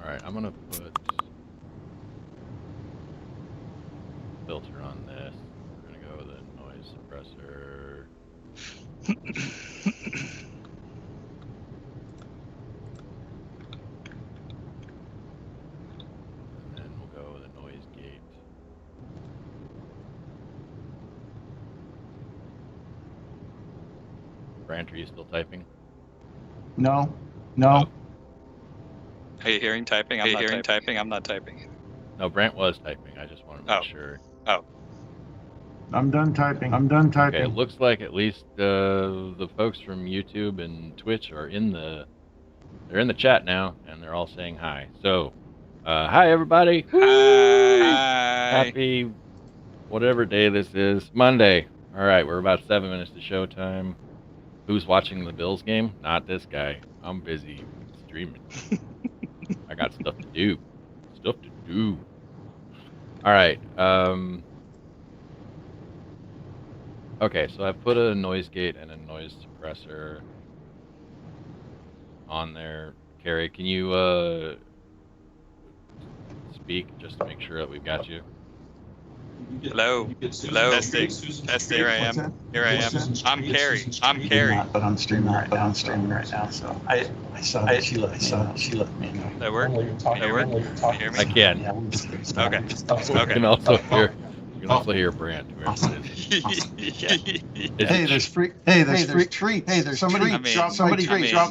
Alright, I'm gonna put filter on this. We're gonna go with a noise suppressor. And then we'll go with a noise gate. Brant, are you still typing? No. No. Oh. Are you hearing typing? I'm not typing. No, Brant was typing. I just want to make sure. Oh. I'm done typing. I'm done typing. Okay, it looks like at least the folks from YouTube and Twitch are they're in the chat now, and they're all saying hi. So, hi everybody. Hi. Happy whatever day this is. Monday. All right, we're about 7 minutes to showtime. Who's watching the Bills game? Not this guy. I'm busy streaming. I got stuff to do. All right. Okay, so I've put a noise gate and a noise suppressor on there. Kerry, can you speak just to make sure that we've got you? Hello. Testing. Here I am. I'm Kerry. But I'm streaming right now. So I saw that she let me know. That work? Can you hear me? I can. Yeah, we'll just Okay. You can also hear Brant. Hey, there's free treats. Hey, there's somebody dropped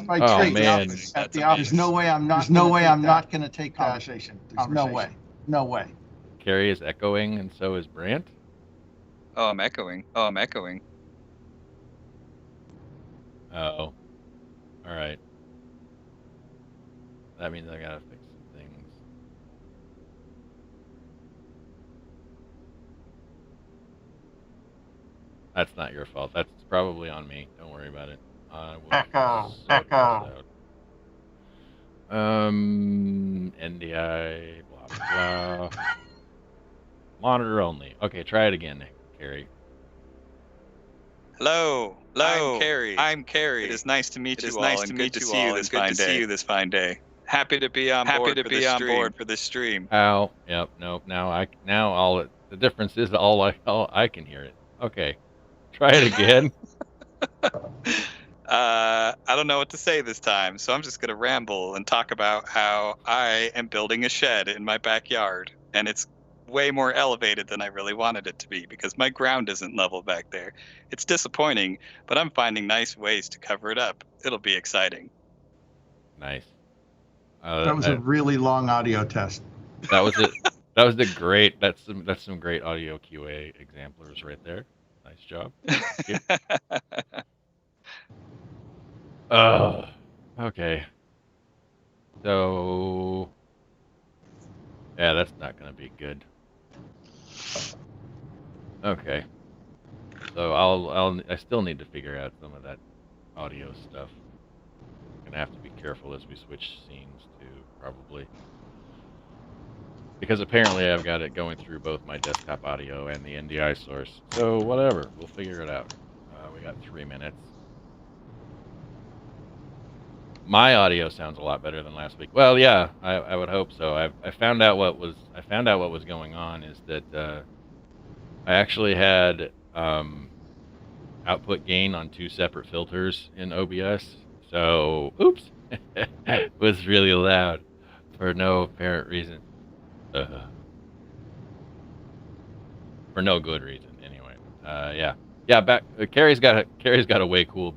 my Oh, treat man. at the office. There's no way I'm not going to take conversation. There's no way. Kerry is echoing, and so is Brant. Oh, I'm echoing. Oh. All right. That means I gotta fix some things. That's not your fault. That's probably on me. Don't worry about it. I will Echo. sort this out. NDI, blah, blah, blah. Monitor only. Okay, try it again, Kerry. Hello. I'm Kerry. It is nice to meet you all. Nice to meet you all. It's good to see you this fine day. Happy to be on board for this stream. Ow. Yep. Nope. Now all the difference is all I can hear it. Okay. Try it again. I don't know what to say this time, so I'm just gonna ramble and talk about how I am building a shed in my backyard, and it's way more elevated than I really wanted it to be because my ground isn't level back there. It's disappointing, but I'm finding nice ways to cover it up. It'll be exciting. Nice. That was a really long audio test. That was it. That was the great. That's some great audio QA exemplars right there. Nice job. Okay. So, yeah, that's not gonna be good. Okay. So I still need to figure out some of that audio stuff. I'm gonna have to be careful as we switch scenes too, probably. Because apparently I've got it going through both my desktop audio and the NDI source. So whatever, we'll figure it out. We got 3 minutes. My audio sounds a lot better than last week. Well, yeah, I would hope so. I found out what was going on is that I actually had output gain on 2 separate filters in OBS. So, oops, it was really loud for no apparent reason. For no good reason, anyway. Yeah. Back. Kerry's got a way cool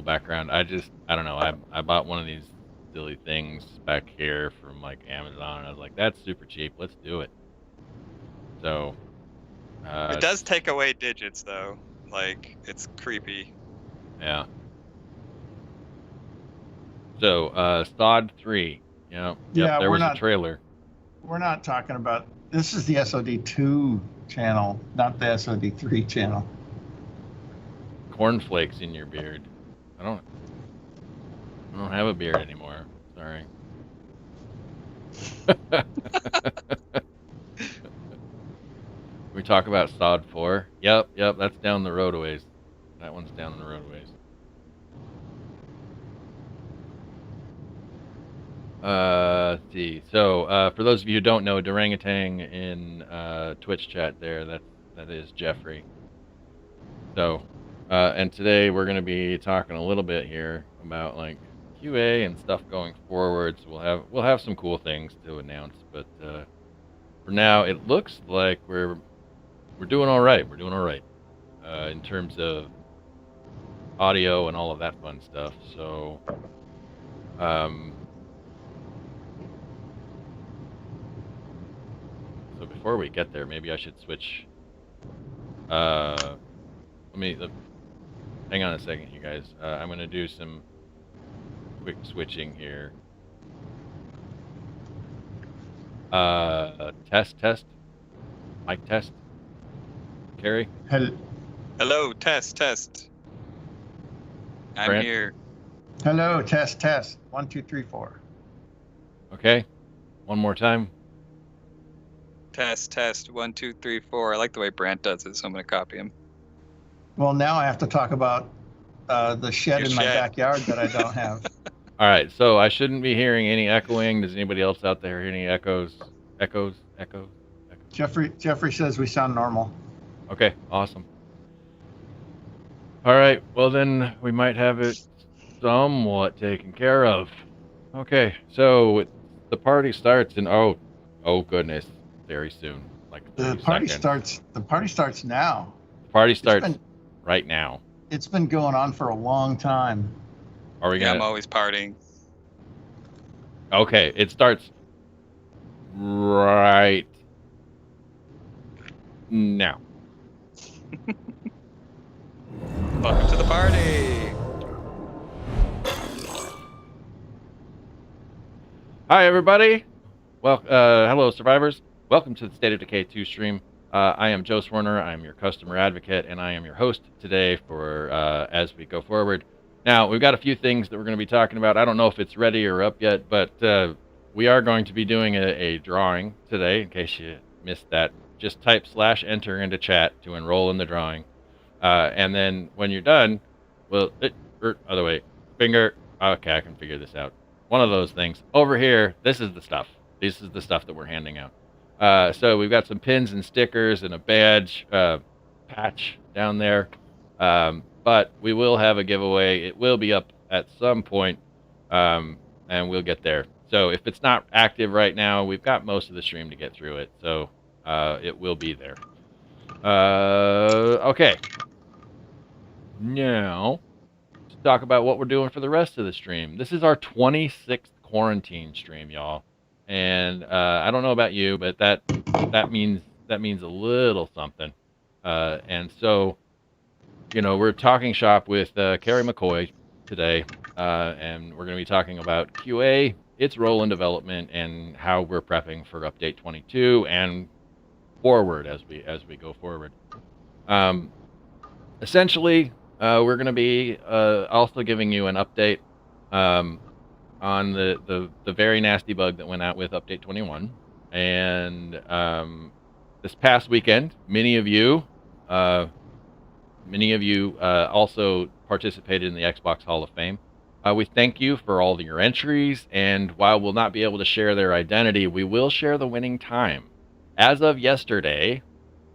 background. I don't know. I bought one of these silly things back here from like Amazon, and I was like, that's super cheap. Let's do it. So. It does take away digits, though. Like, it's creepy. Yeah. So, SOD 3. Yep, there was a trailer. We're not talking about... This is the SOD2 channel, not the SOD3 channel. Cornflakes in your beard. I don't have a beard anymore. Sorry. We talk about SOD 4. Yep, that's down the road a ways. That one's down the road a ways. Let's see. So, for those of you who don't know, Durangatang in Twitch chat there, that is Jeffrey. So, and today we're going to be talking a little bit here about like QA and stuff going forward. So we'll have some cool things to announce, but for now, it looks like we're doing all right. We're doing all right in terms of audio and all of that fun stuff. So, so before we get there, maybe I should switch. Hang on a second, you guys. I'm going to do some quick switching here. Test. Mic test. Kerry? Hello, test. I'm Brant? here. Hello, test. 1, 2, 3, 4. Okay. One more time. Test. 1, 2, 3, 4. I like the way Brant does it, so I'm going to copy him. Well, now I have to talk about the shed Your in my shed. backyard that I don't have. All right. So I shouldn't be hearing any echoing. Does anybody else out there hear any echoes? Echoes? Jeffrey says we sound normal. Okay. Awesome. All right. Well, then we might have it somewhat taken care of. Okay. So the party starts in oh goodness, very soon. Like The 30 party seconds. starts now. The party starts right now. It's been going on for a long time. Are we Yeah, gonna? I'm always partying. Okay. It starts right now. Welcome to the party. Hi, everybody. Well, hello, survivors. Welcome to the State of Decay 2 stream. I am Joe Swerner. I am your customer advocate, and I am your host today for as we go forward. Now, we've got a few things that we're going to be talking about. I don't know if it's ready or up yet, but we are going to be doing a drawing today. In case you missed that, just type /enter into chat to enroll in the drawing. And then when you're done, well, other way, finger. Okay, I can figure this out. One of those things. Over here, this is the stuff. This is the stuff that we're handing out. So we've got some pins and stickers and a badge patch down there. But we will have a giveaway. It will be up at some point, and we'll get there. So if it's not active right now, we've got most of the stream to get through it. So it will be there. Okay. Now, let's talk about what we're doing for the rest of the stream. This is our 26th quarantine stream, y'all. And I don't know about you, but that means a little something. And so, you know, we're talking shop with Kerry McCoy today, and we're going to be talking about QA, its role in development, and how we're prepping for update 22 and forward as we go forward. Essentially, we're going to be also giving you an update on the very nasty bug that went out with update 21. And this past weekend, many of you also participated in the Xbox Hall of Fame. We thank you for all of your entries, and while we'll not be able to share their identity, we will share the winning time. As of yesterday,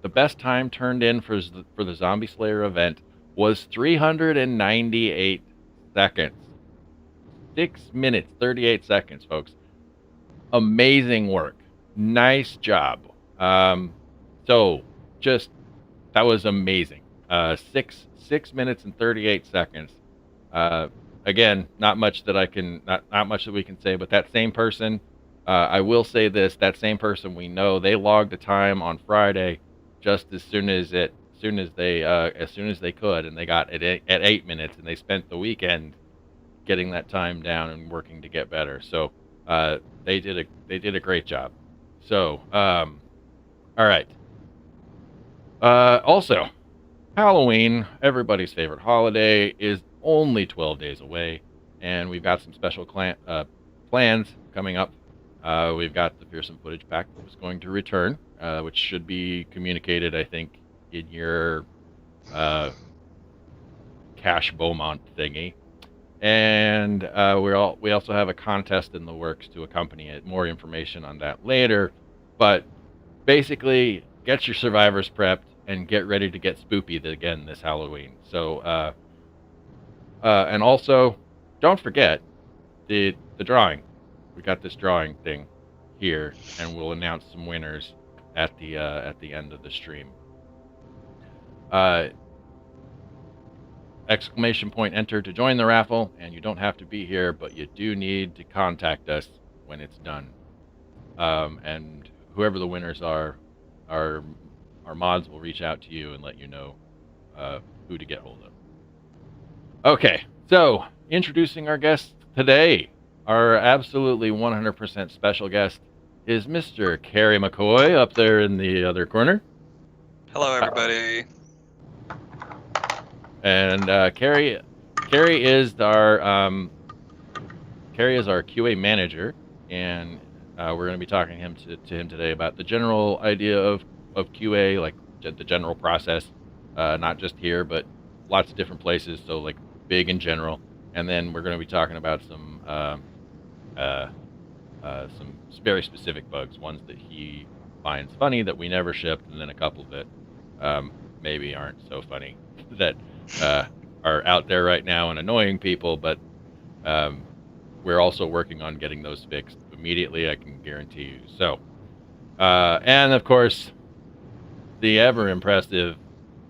the best time turned in for the Zombie Slayer event was 398 seconds. 6 minutes, 38 seconds, folks. Amazing work. Nice job. So, just, that was amazing. 6 minutes and 38 seconds. Again, not much that we can say, but that same person, I will say this, that same person we know, they logged a time on Friday just as soon as they could, and they got it at 8 minutes, and they spent the weekend getting that time down and working to get better. So they did a great job. So all right. Also, Halloween, everybody's favorite holiday, is only 12 days away, and we've got some special plans coming up. We've got the Fearsome Footage Pack that was going to return, which should be communicated, I think, in your Cash Beaumont thingy. And we also have a contest in the works to accompany it. More information on that later. But basically, get your survivors prepped and get ready to get spoopy again this Halloween. So, and also, don't forget the drawing. We got this drawing thing here, and we'll announce some winners at the end of the stream. Exclamation point enter to join the raffle, and you don't have to be here, but you do need to contact us when it's done. And whoever the winners are, our mods will reach out to you and let you know who to get hold of. Okay, so introducing our guest today, our absolutely 100% special guest is Mr. Kerry McCoy up there in the other corner. Hello, everybody. And Kerry is our QA manager, and we're going to be talking to him today about the general idea of QA, like the general process, not just here, but lots of different places. So like big in general, and then we're going to be talking about some very specific bugs, ones that he finds funny that we never shipped, and then a couple that maybe aren't so funny that are out there right now and annoying people, but we're also working on getting those fixed immediately, I can guarantee you. So, and of course, the ever impressive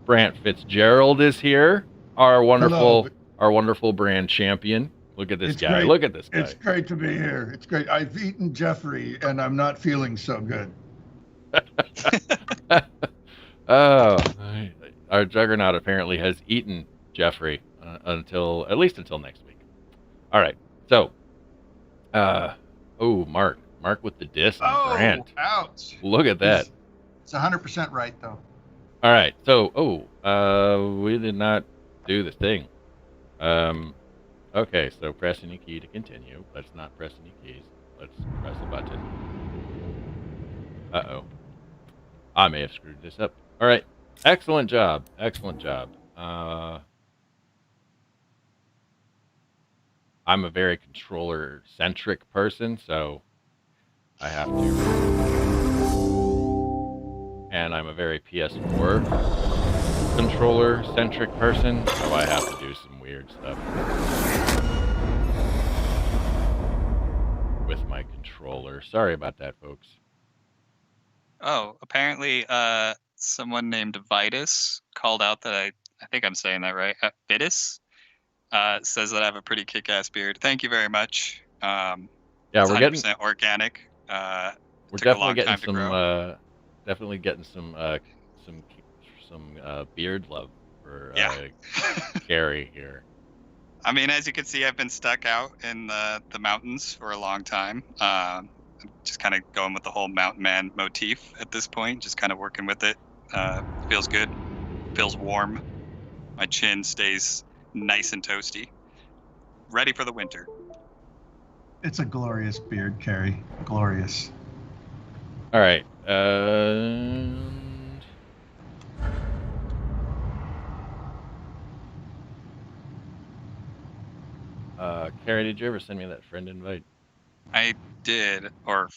Brant Fitzgerald is here, our wonderful brand champion. Look at this guy. Great. Look at this guy. It's great to be here. It's great. I've eaten Jeffrey, and I'm not feeling so good. Oh, our juggernaut apparently has eaten Jeffrey at least until next week. All right. So, Mark with the diss on Brant. Ouch. Look at that. It's 100% right, though. All right. So, we did not do the thing. Okay, so press any key to continue. Let's not press any keys. Let's press a button. Uh-oh. I may have screwed this up. All right. Excellent job. Excellent job. I'm a very controller-centric person, so I have to. And I'm a very PS4 controller-centric person, so I have to do some weird stuff with my controller. Sorry about that, folks. Oh, apparently someone named Vitus called out that I think I'm saying that right. Vitus says that I have a pretty kick-ass beard. Thank you very much. Yeah, it's we're 100% getting organic. We're definitely getting some beard love for Kerry here. I mean, as you can see, I've been stuck out in the mountains for a long time. Just kind of going with the whole mountain man motif at this point, just kind of working with it. Feels good, feels warm. My chin stays nice and toasty. Ready for the winter. It's a glorious beard, Kerry. Glorious. All right. Kerry, did you ever send me that friend invite? I did, or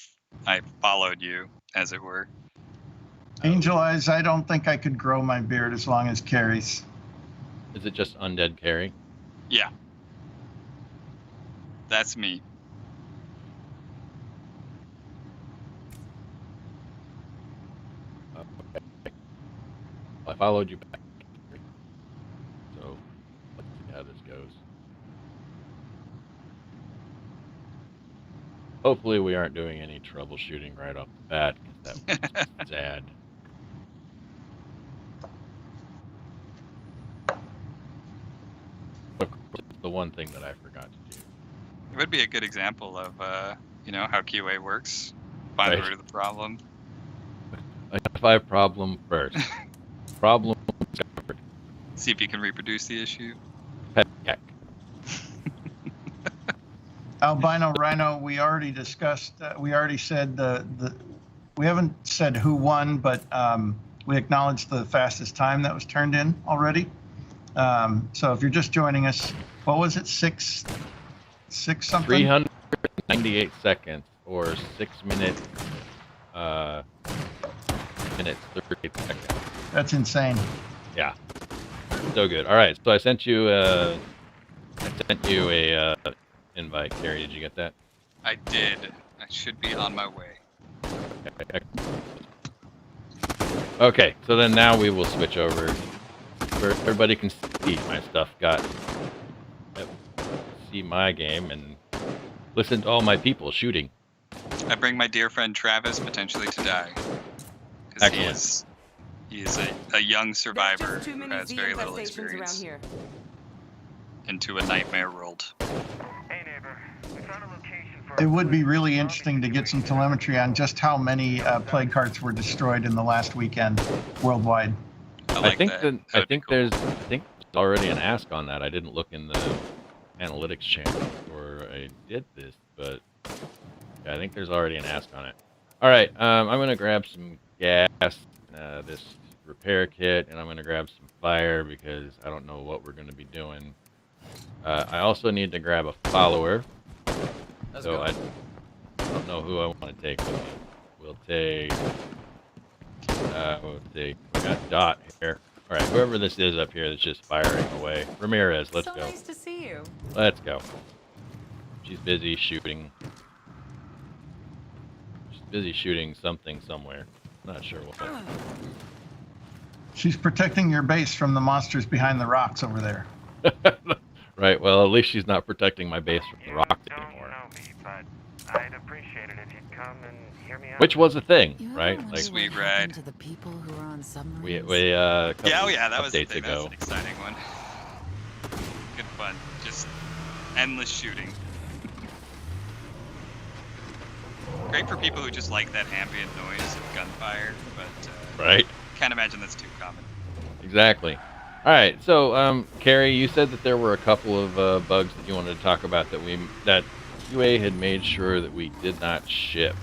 I followed you, as it were. Angel Eyes, I don't think I could grow my beard as long as Kerry's. Is it just Undead Kerry? Yeah. That's me. Okay. I followed you back. So, let's see how this goes. Hopefully we aren't doing any troubleshooting right off the bat, because that was sad. Of course, it's the one thing that I forgot to do. It would be a good example of, how QA works. Find the root of the problem. Identify problem first. Problem discovered. See if you can reproduce the issue. Heck. Albino Rhino, we already discussed, we already said we haven't said who won, but we acknowledged the fastest time that was turned in already. So if you're just joining us, what was it? Six something? 398 seconds or 6 minutes, minutes 38 seconds. That's insane. Yeah, so good. All right, so I sent you a invite, Kerry. Did you get that? I did. I should be on my way. Okay, so then now we will switch over where everybody can see my stuff. See my game and listen to all my people shooting. I bring my dear friend Travis potentially to die. Because he is a young survivor who has very little experience into a nightmare world. Hey neighbor, we found a location for It would be really interesting to get some telemetry on just how many plague carts were destroyed in the last weekend worldwide. I think that. I think there's already an ask on that. I didn't look in the analytics channel before I did this, but yeah, I think there's already an ask on it. All right, I'm gonna grab some gas, this repair kit, and I'm gonna grab some fire because I don't know what we're gonna be doing. I also need to grab a follower, so I don't know who I want to take with me. We'll take we got Dot here. All right, whoever this is up here that's just firing away. Ramirez, let's go. Nice to see you. Let's go. She's busy shooting. She's busy shooting something somewhere. Not sure what. She's protecting your base from the monsters behind the rocks over there. Right, well, at least she's not protecting my base from the rocks don't anymore. know me, but I'd appreciate it if you'd come and hear me out. Which was a thing, You ever right? wonder Like, Sweet what happened ride. to the people who are on submarines? we Yeah, couple that was the updates thing. That was ago. an exciting one. Good fun. Just endless shooting. Great for people who just like that ambient noise of gunfire, but Right, can't imagine that's too common. exactly. All right, so Kerry, you said that there were a couple of bugs that you wanted to talk about that UA had made sure that we did not ship.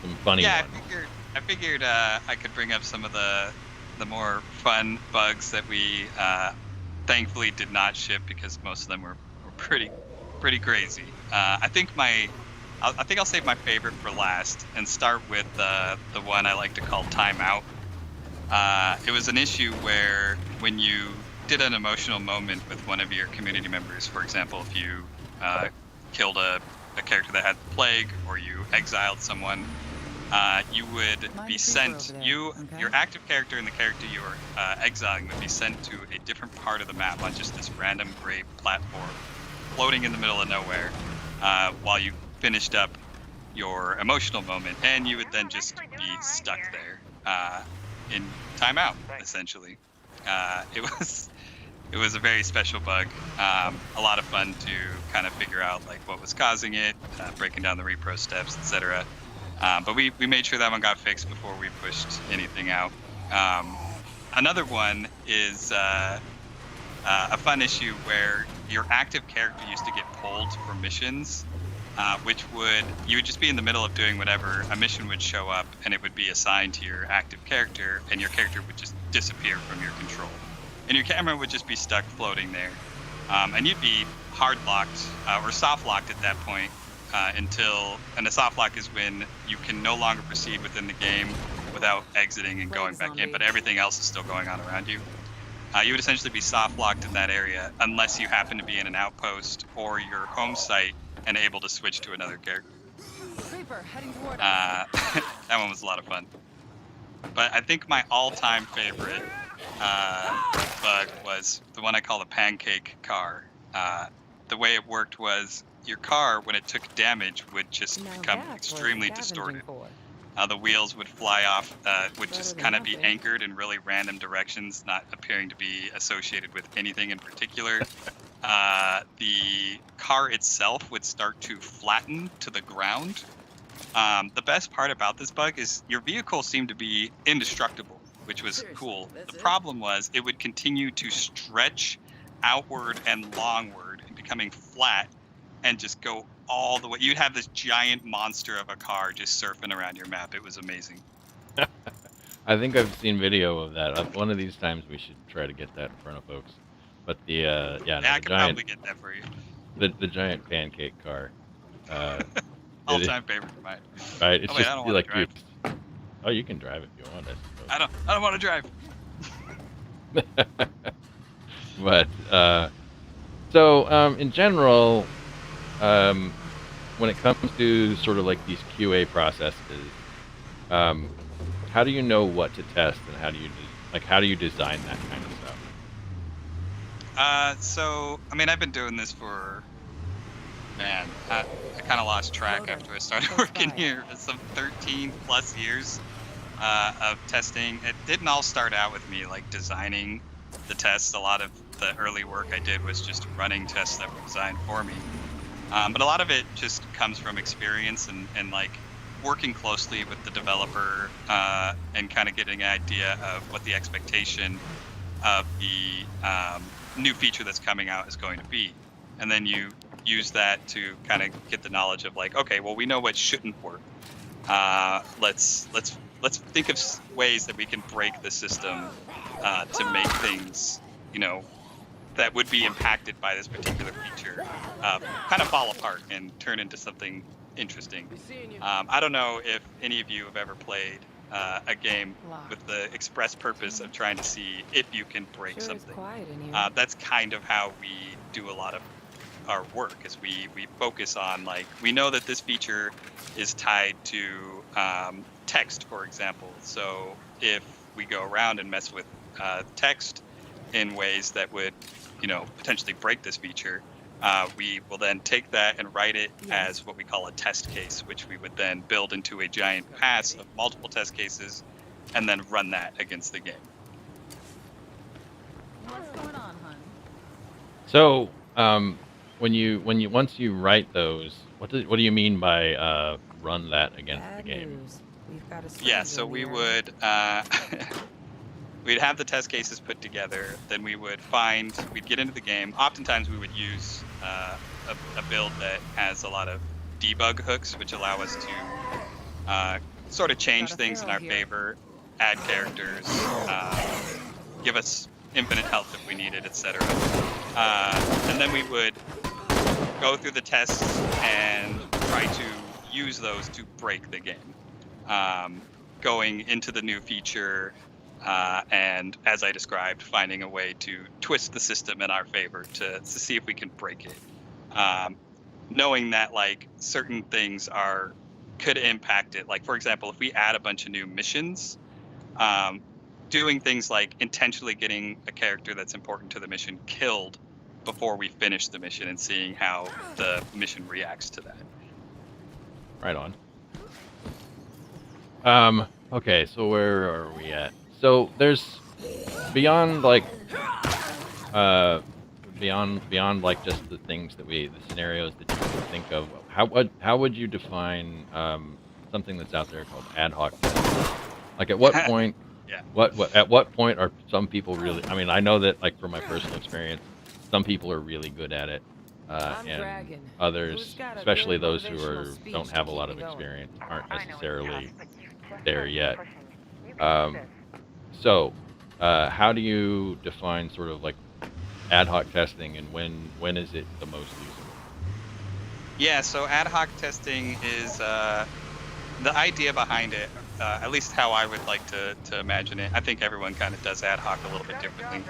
Some funny Yeah, ones. I figured I could bring up some of the more fun bugs that we thankfully did not ship because most of them were pretty crazy. I think I'll save my favorite for last and start with the one I like to call timeout. It was an issue where when you did an emotional moment with one of your community members, for example, if you killed a character that had the plague or you exiled someone, you would be sent, your active character and the character you are exiling would be sent to a different part of the map on just this random gray platform floating in the middle of nowhere while you finished up your emotional moment, and you would then just be stuck there in timeout, essentially. It was a very special bug, a lot of fun to kind of figure out like what was causing it, breaking down the repro steps, etc. But we made sure that one got fixed before we pushed anything out. Another one is a fun issue where your active character used to get pulled for missions, you would just be in the middle of doing whatever, a mission would show up and it would be assigned to your active character, and your character would just disappear from your control. And your camera would just be stuck floating there. And you'd be hard locked or soft locked at that point and a soft lock is when you can no longer proceed within the game without exiting and going back in, but everything else is still going on around you. You would essentially be soft locked in that area unless you happen to be in an outpost or your home site and able to switch to another character. Creeper, heading toward That one was a lot of fun. But I think my all-time favorite bug was the one I call the pancake car. The way it worked was your car, when it took damage, would just become extremely distorted. The wheels would fly off, would just kind of be anchored in really random directions, not appearing to be associated with anything in particular. The car itself would start to flatten to the ground. The best part about this bug is your vehicle seemed to be indestructible, which was cool. The problem was it would continue to stretch outward and longward and becoming flat and just go all the way. You'd have this giant monster of a car just surfing around your map. It was amazing. I think I've seen video of that. One of these times we should try to get that in front of folks. But the Yeah, no, I the could giant probably get that for you. the giant pancake car. All-time favorite of mine. Right? It's Oh wait, just I don't want to like drive. oh, you can drive if you want, I don't want to drive. I suppose. But so in general, when it comes to sort of like these QA processes, um, how do you know what to test and how do you design that kind of stuff? So I mean, I've been doing this for, man, I kind of lost track Loader. after I started Close working by. here. It's some 13 plus years of testing. It didn't all start out with me like designing the tests. A lot of the early work I did was just running tests that were designed for me. But a lot of it just comes from experience and like working closely with the developer and kind of getting an idea of what the expectation of the new feature that's coming out is going to be. And then you use that to kind of get the knowledge of like, okay, well, we know what shouldn't work. Let's think of ways that we can break the system to make things, that would be impacted by this particular feature kind of fall apart and turn into something interesting. I don't know if any of you have ever played a game with the express purpose of trying to see if you can break Sure is something. quiet in here. That's kind of how we do a lot of our work, is we focus on, like, we know that this feature is tied to text, for example. So if we go around and mess with text in ways that would potentially break this feature, we will then take that and write it as what we call a test case, which we would then build into a giant pass of multiple test cases and then run that against the game. What's going on, hun? So once you write those, what do you mean by run that against the Bad game? news. We've got a Yeah, stranger so in we the area. would we'd have the test cases put together, then we'd get into the game. Oftentimes we would use a build that has a lot of debug hooks, which allow us to sort of change Got a things in feral our here. favor, add characters, give us infinite health if we need it, etc. And then we would go through the tests and try to use those to break the game. Going into the new feature, and as I described, finding a way to twist the system in our favor to see if we can break it. Knowing that like certain things could impact it. Like, for example, if we add a bunch of new missions, doing things like intentionally getting a character that's important to the mission killed before we finish the mission and seeing how the mission reacts to that. Right on. Okay, so where are we at? So there's beyond like beyond like just the things that the scenarios that you can think of. How would you define something that's out there called ad hoc testing? Like at what point? Yeah. At what point are some people really? I mean, I know that like from my personal experience, some people are really good at it, I'm and dragging. Who's others, got a especially good those who motivational speech don't to have a keep lot me of going? experience, aren't I know it's necessarily tough, but you've just there gotta keep yet. pushing. You can do this. So, how do you define sort of like ad hoc testing, and when is it the most useful? Yeah, so ad hoc testing is the idea behind it, at least how I would like to imagine it. I think everyone kind of does ad hoc a little bit differently.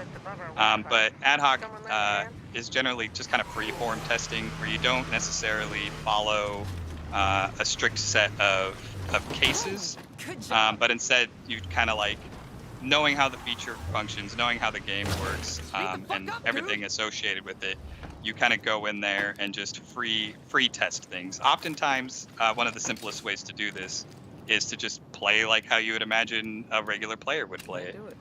But ad hoc is generally just kind of free-form testing, where you don't necessarily follow a strict set of cases, Good job. but instead you kind of like knowing how the feature functions, knowing how the game works, and everything associated with it. You kind of go in there and just free test things. Oftentimes, one of the simplest ways to do this is to just play like how you would imagine a regular player would play it. Do it.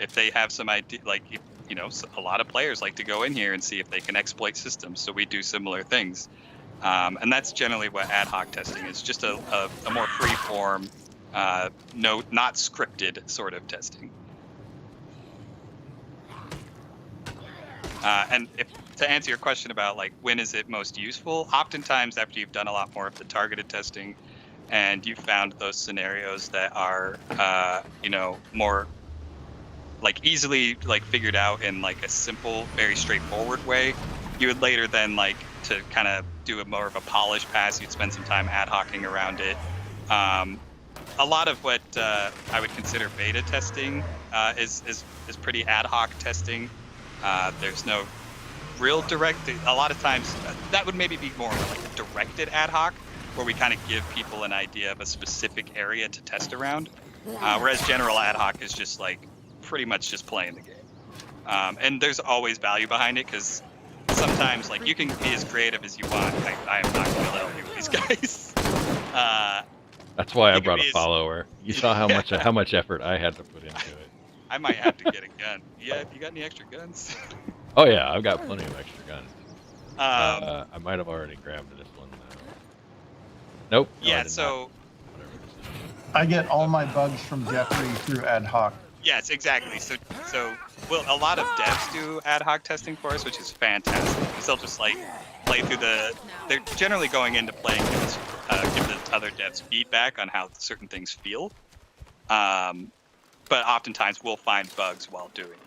If they have some idea, like, a lot of players like to go in here and see if they can exploit systems. So we do similar things. And that's generally what ad hoc testing is, just a more free form, not scripted sort of testing. And to answer your question about like when is it most useful, oftentimes after you've done a lot more of the targeted testing and you've found those scenarios that are more like easily like figured out in like a simple, very straightforward way, you would later then like to kind of do a more of a polished pass. You'd spend some time ad hocing around it. A lot of what I would consider beta testing is pretty ad hoc testing. There's no real direct. A lot of times that would maybe be more like a directed ad hoc, where we kind of give people an idea of a specific area to test around. Whereas general ad hoc is just like pretty much just playing the game. And there's always value behind it, because sometimes like you can be as creative as you want. I am not going to help you with these guys. That's why I You can brought be a as- follower. You saw how much effort I had to put into it. I might have to get a gun. Yeah, you got any extra guns? Oh yeah, I've got plenty of extra guns. Um, I might have already grabbed this one. Nope. no, I yeah, did so not. Whatever this is. I get all my bugs from Jeffrey through ad hoc. yes, exactly. So well, a lot of devs do ad hoc testing for us, which is fantastic. Because they'll just like play through they're generally going into playing, give the other devs feedback on how certain things feel. But oftentimes we'll find bugs while doing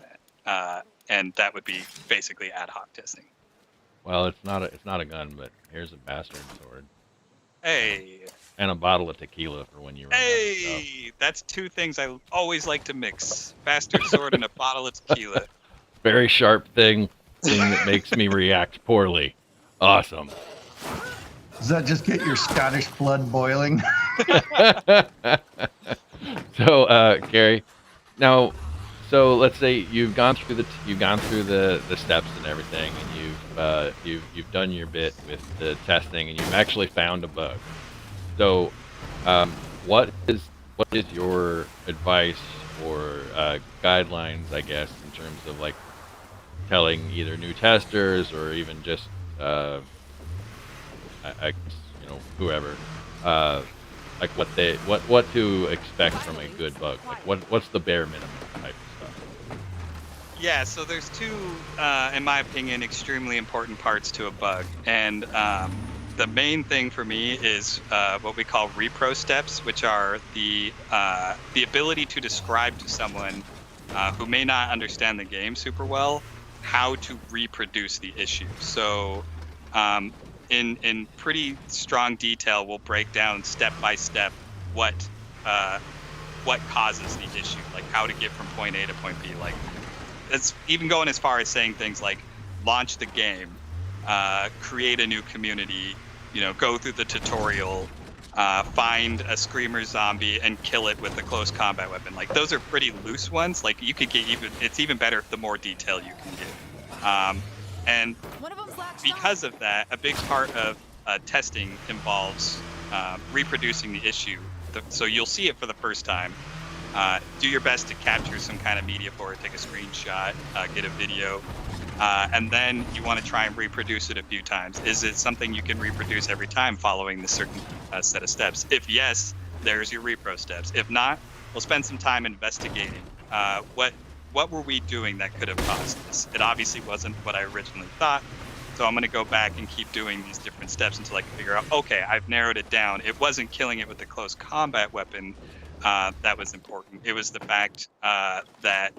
that, and that would be basically ad hoc testing. Well, it's not a gun, but here's a bastard sword Hey, and a bottle of tequila for when you run out of stuff. hey, that's two things I always like to mix: bastard sword and a bottle of tequila. Very sharp thing that makes me react poorly. Awesome. Does that just get your Scottish blood boiling? So, Kerry, now, so let's say you've gone through the steps and everything, and you've done your bit with the testing, and you've actually found a bug. So, what is your advice or guidelines, I guess, in terms of like telling either new testers or even just I whoever, like what to expect from a good bug, like what's the bare minimum type of stuff. Yeah, so there's two, in my opinion, extremely important parts to a bug, and the main thing for me is what we call repro steps, which are the ability to describe to someone who may not understand the game super well how to reproduce the issue. So in pretty strong detail, we'll break down step by step what causes the issue, like how to get from point A to point B. Like, it's even going as far as saying things like launch the game, create a new community, go through the tutorial, find a screamer zombie and kill it with a close combat weapon. Like, those are pretty loose ones. Like, you could get it's even better the more detail you can get. And One of them's latched because of that, a big part of testing involves reproducing the issue. So you'll see it for the first time. Do your best to capture some kind of media for it, take a screenshot, get a video, and then you want to try and reproduce it a few times. Is it something you can reproduce every time following the certain set of steps? If yes, there's your repro steps. If not, we'll spend some time investigating what were we doing that could have caused this. It obviously wasn't what I originally thought, so I'm going to go back and keep doing these different steps until I can figure out, okay, I've narrowed it down. It wasn't killing it with the close combat weapon that was important. It was the fact that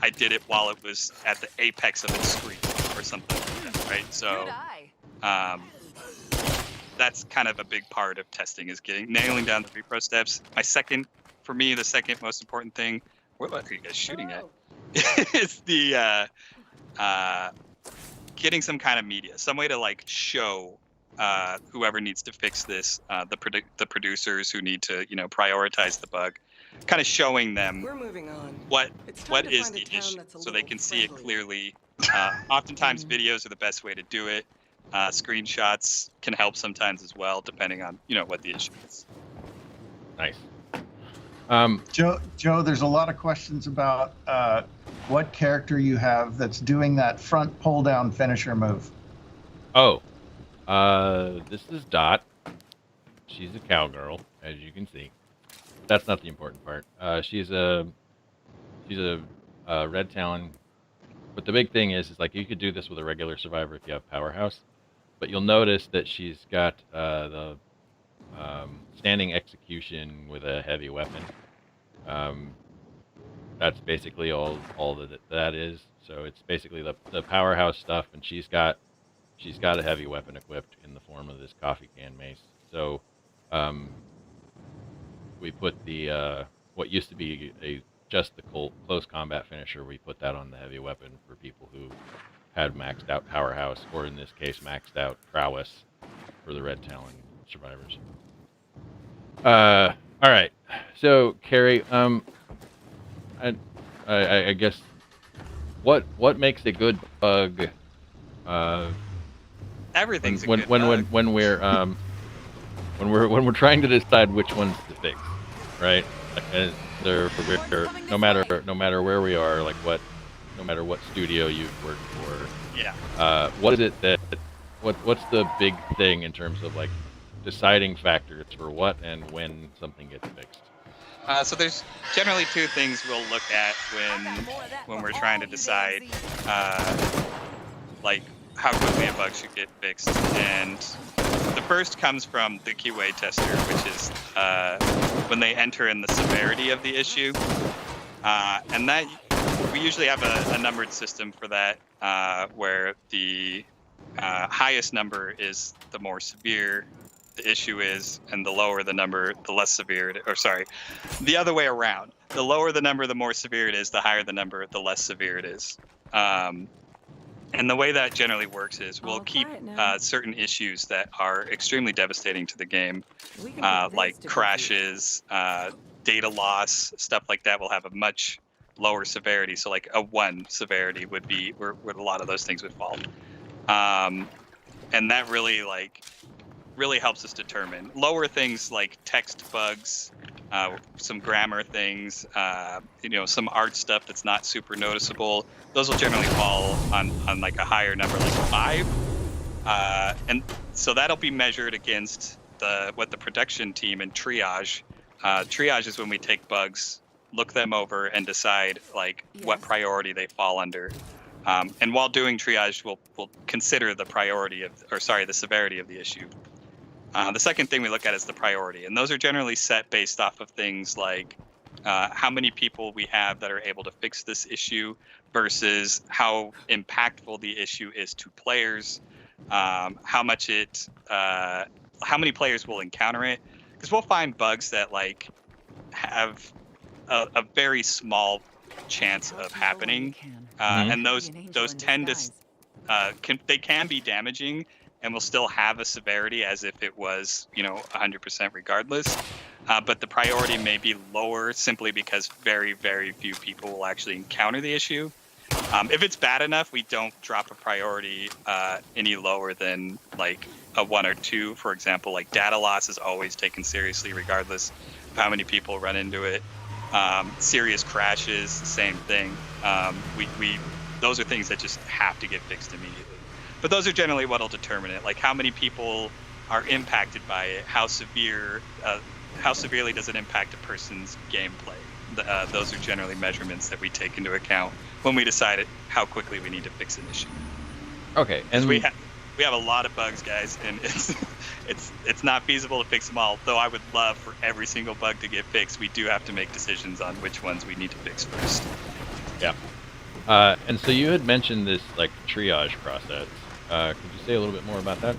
I did it while it was at the apex of its screen or something like that, right? So that's kind of a big part of testing, is nailing down the repro steps. The second most important thing, what are you guys shooting at? Is the getting some kind of media, some way to like show whoever needs to fix this, the producers who need to prioritize the bug, kind of showing them We're moving on. what to is find a the town issue, that's a so they little can see it friendly. clearly. Oftentimes videos are the best way to do it. Screenshots can help sometimes as well, depending on what the issue is. Nice. Joe, there's a lot of questions about what character you have that's doing that front pull down finisher move. Oh, this is Dot. She's a cowgirl, as you can see. That's not the important part. She's a red talon. But the big thing is like you could do this with a regular survivor if you have powerhouse. But you'll notice that she's got the standing execution with a heavy weapon. that's basically all that is. So it's basically the powerhouse stuff, and she's got a heavy weapon equipped in the form of this coffee can mace. So um, we put the what used to be just the close combat finisher. We put that on the heavy weapon for people who had maxed out powerhouse, or in this case, maxed out prowess for the Red Talon survivors. All right. So Kerry, I guess what makes a good bug? Everything's a when good when bug. when when we're trying to decide which ones to fix, right? And no matter where we are, no matter what studio you've worked for, Yeah. what is it that what's the big thing in terms of like deciding factors for what and when something gets fixed? So there's generally two things we'll look at when we're trying to decide, like how quickly a bug should get fixed. And the first comes from the QA tester, which is when they enter in the severity of the issue, and that we usually have a numbered system for that, where the highest number is the more severe the issue is, and the lower the number, the less severe it, or sorry, the other way around. The lower the number, the more severe it is. The higher the number, the less severe it is. And the way that generally works is we'll keep certain issues that are extremely devastating to the game, like crashes, data loss, stuff like that will have a much lower severity. So like a 1 severity would be where a lot of those things would fall. And that really helps us determine. Lower things like text bugs, some grammar things, some art stuff that's not super noticeable. Those will generally fall on like a higher number, like 5. And so that'll be measured against what the production team and triage. Triage is when we take bugs, look them over, and decide what priority they fall under. And while doing triage, we'll consider the severity of the issue. The second thing we look at is the priority, and those are generally set based off of things like how many people we have that are able to fix this issue versus how impactful the issue is to players, how many players will encounter it, because we'll find bugs that have a very small chance of happening, and those tend to they can be damaging, and will still have a severity as if it was 100% regardless, but the priority may be lower simply because very, very few people will actually encounter the issue. If it's bad enough, we don't drop a priority any lower than like a 1 or 2. For example, like data loss is always taken seriously regardless of how many people run into it. Serious crashes, same thing. Those are things that just have to get fixed immediately. But those are generally what'll determine it, like how many people are impacted by it, how severely does it impact a person's gameplay. Those are generally measurements that we take into account when we decide how quickly we need to fix an issue. Okay, and we have a lot of bugs, guys, and it's not feasible to fix them all. Though I would love for every single bug to get fixed, we do have to make decisions on which ones we need to fix first. Yeah. And so you had mentioned this triage process. Could you say a little bit more about that?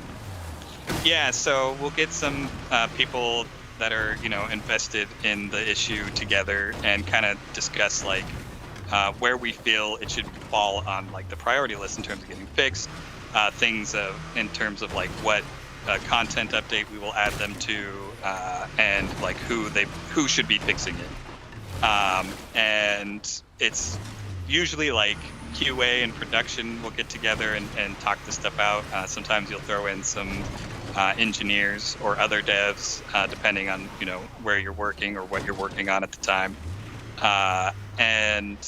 Yeah, so we'll get some people that are invested in the issue together and kind of discuss where we feel it should fall on the priority list in terms of getting fixed, things in terms of what content update we will add them to, and who should be fixing it. And it's usually QA and production will get together and talk this stuff out. Sometimes you'll throw in some engineers or other devs, depending on where you're working or what you're working on at the time. And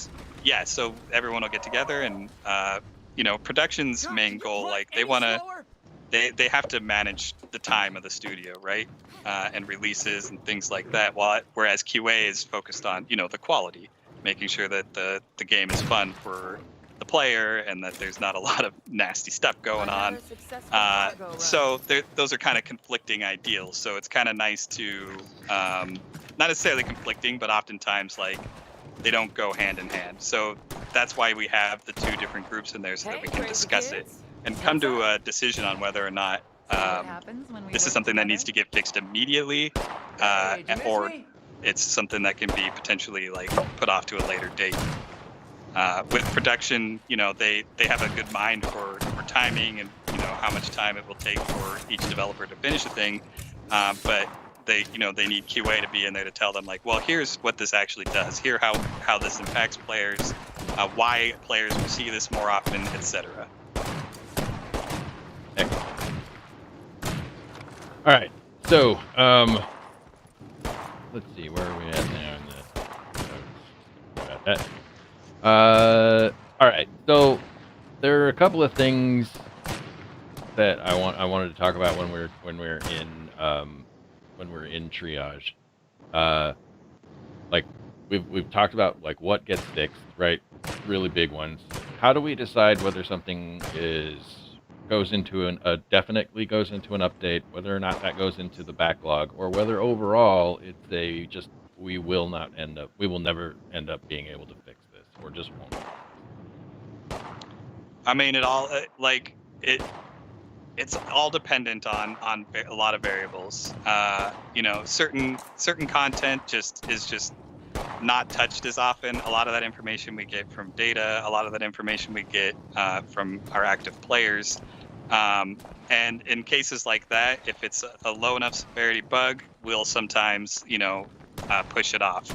yeah, so everyone will get together, and production's main goal, they have to manage the time of the studio, right? And releases and things like that. Whereas QA is focused on the quality, making sure that the game is fun for the player and that there's not a lot of nasty stuff going on. So those are kind of conflicting ideals. So it's kind of nice to, not necessarily conflicting, but oftentimes they don't go hand in hand. So that's why we have the two different groups in there, so that we can discuss it and come to a decision on whether or not this is something that needs to get fixed immediately, or it's something that can be potentially like put off to a later date. With production, they have a good mind for timing and how much time it will take for each developer to finish a thing, but they need QA to be in there to tell them, like, well, here's what this actually does, here how this impacts players, why players will see this more often, etc. Excellent. All right, so let's see, where are we at now in the notes? Got that. All right, so there are a couple of things that I wanted to talk about when we're in triage. Like we've talked about, like, what gets fixed, right? Really big ones. How do we decide whether something definitely goes into an update, whether or not that goes into the backlog, or whether overall we will never end up being able to fix this, or just won't? I mean, it's all dependent on a lot of variables. Certain content is just not touched as often. A lot of that information we get from data. A lot of that information we get from our active players. And in cases like that, if it's a low enough severity bug, we'll sometimes push it off.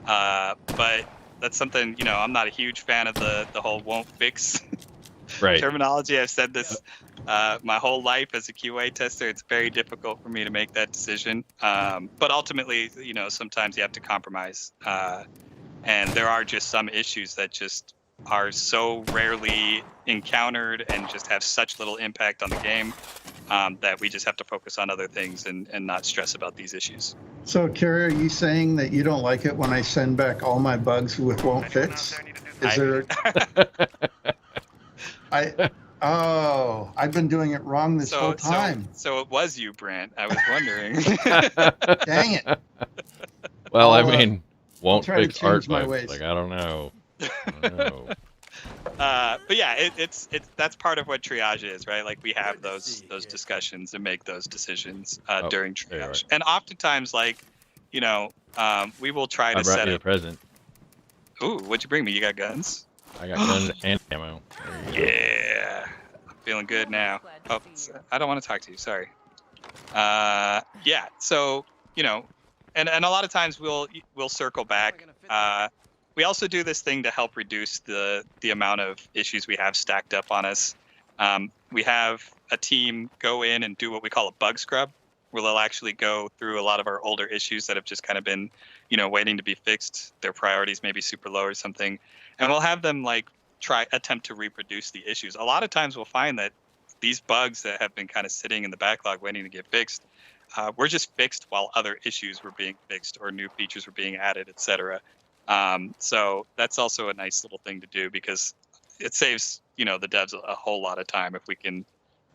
But that's something, I'm not a huge fan of the whole won't fix terminology. I've said this my whole life as a QA tester. It's very difficult for me to make that decision. But ultimately, sometimes you have to compromise. And there are just some issues that just are so rarely encountered and just have such little impact on the game that we just have to focus on other things and not stress about these issues. So, Kerry, are you saying that you don't like it when I send back all my bugs with won't fix? Is there? I've been doing it wrong this whole time. So it was you, Brant. I was wondering. Dang it. Well, I mean, won't try to fix art change my bugs. ways. Like, I don't know. But yeah, it's that's part of what triage is, right? Like, we have those discussions and make those decisions during triage. And oftentimes, like, we will try to set I brought you a up. present. Ooh, what'd you bring me? You got guns? I got guns and ammo. Yeah, I'm feeling good now. Oh, I don't want to talk to you. Sorry. Yeah. So and a lot of times we'll circle back. We also do this thing to help reduce the amount of issues we have stacked up on us. We have a team go in and do what we call a bug scrub, where they'll actually go through a lot of our older issues that have just kind of been, waiting to be fixed. Their priorities may be super low or something. And we'll have them attempt to reproduce the issues. A lot of times we'll find that these bugs that have been kind of sitting in the backlog waiting to get fixed, were just fixed while other issues were being fixed or new features were being added, etc. So that's also a nice little thing to do, because it saves, the devs a whole lot of time if we can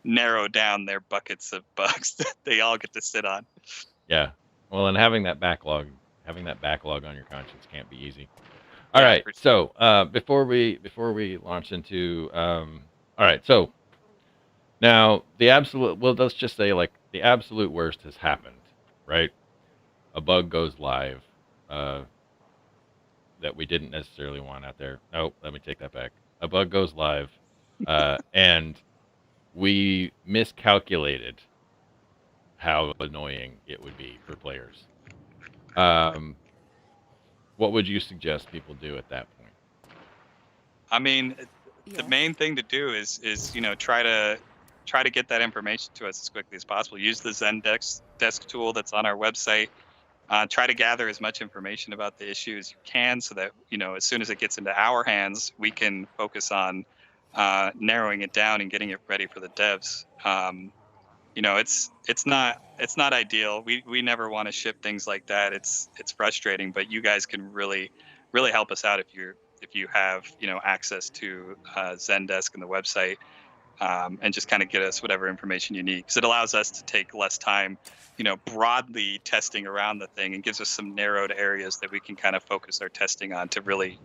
narrow down their buckets of bugs that they all get to sit on. Yeah. Well, and having that backlog on your conscience can't be easy. All right. So before we launch into all right. So now let's just say, like, the absolute worst has happened, right? A bug goes live that we didn't necessarily want out there. Oh, let me take that back. A bug goes live and we miscalculated how annoying it would be for players. What would you suggest people do at that point? I mean, the main thing to do is try to get that information to us as quickly as possible. Use the Zendesk tool that's on our website. Try to gather as much information about the issue as you can, so that as soon as it gets into our hands, we can focus on narrowing it down and getting it ready for the devs. It's not ideal. We never want to ship things like that. It's frustrating, but you guys can really help us out if you have access to Zendesk and the website. and just kind of get us whatever information you need, because it allows us to take less time, broadly testing around the thing, and gives us some narrowed areas that we can kind of focus our testing on to really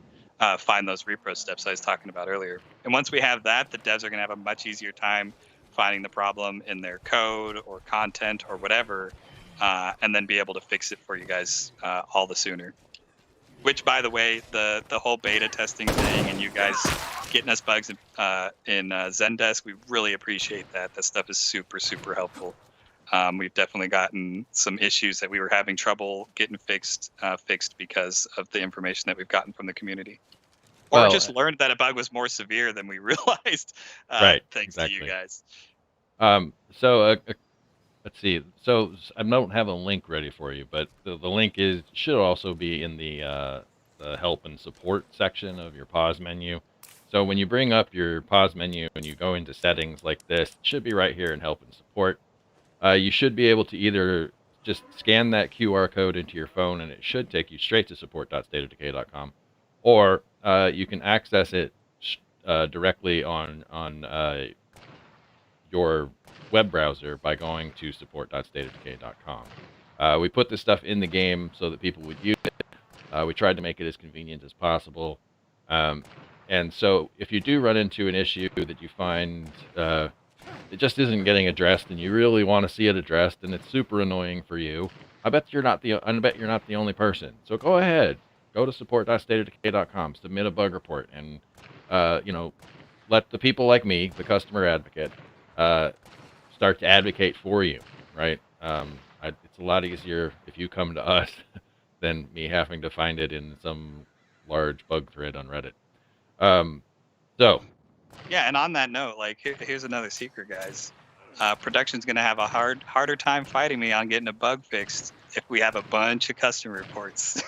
find those repro steps I was talking about earlier. And once we have that, the devs are going to have a much easier time finding the problem in their code or content or whatever, and then be able to fix it for you guys all the sooner. Which, by the way, the whole beta testing thing and you guys getting us bugs in Zendesk, we really appreciate that. That stuff is super, super helpful. We've definitely gotten some issues that we were having trouble getting fixed because of the information that we've gotten from the community. Or just learned that a bug was more severe than we realized, right, thanks exactly. to you guys. Let's see. So I don't have a link ready for you, but the link should also be in the help and support section of your pause menu. So when you bring up your pause menu and you go into settings like this, it should be right here in help and support. You should be able to either just scan that QR code into your phone and it should take you straight to support.stateofdecay.com, or you can access it directly on your web browser by going to support.stateofdecay.com. We put this stuff in the game so that people would use it. We tried to make it as convenient as possible. And so if you do run into an issue that you find it just isn't getting addressed and you really want to see it addressed and it's super annoying for you, I bet you're not the only person. So go ahead, go to support.stateofdecay.com, submit a bug report, and let the people like me, the customer advocate, start to advocate for you, right? It's a lot easier if you come to us than me having to find it in some large bug thread on Reddit. Yeah, and on that note, here's another secret, guys. Production's going to have a harder time fighting me on getting a bug fixed if we have a bunch of customer reports.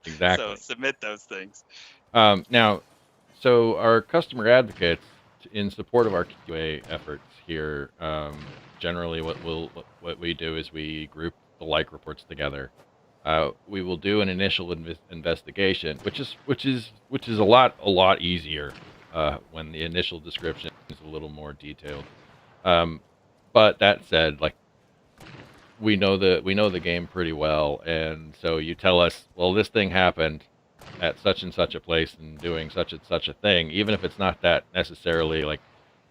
Exactly. So submit those things. Now, so our customer advocates, in support of our QA efforts here, generally what we do is we group the like reports together. We will do an initial investigation, which is a lot easier when the initial description is a little more detailed. But that said, we know the game pretty well, and so you tell us, well, this thing happened at such and such a place and doing such and such a thing, even if it's not that necessarily,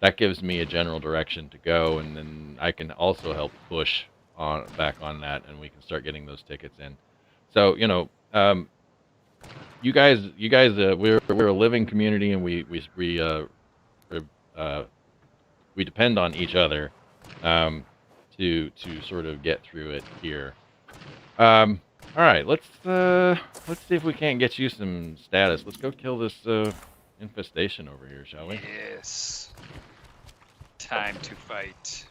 that gives me a general direction to go, and then I can also help push back on that, and we can start getting those tickets in. So you guys, we're a living community, and we depend on each other to sort of get through it here. All right, let's see if we can't get you some status. Let's go kill this infestation over here, shall we? Yes. Time to fight.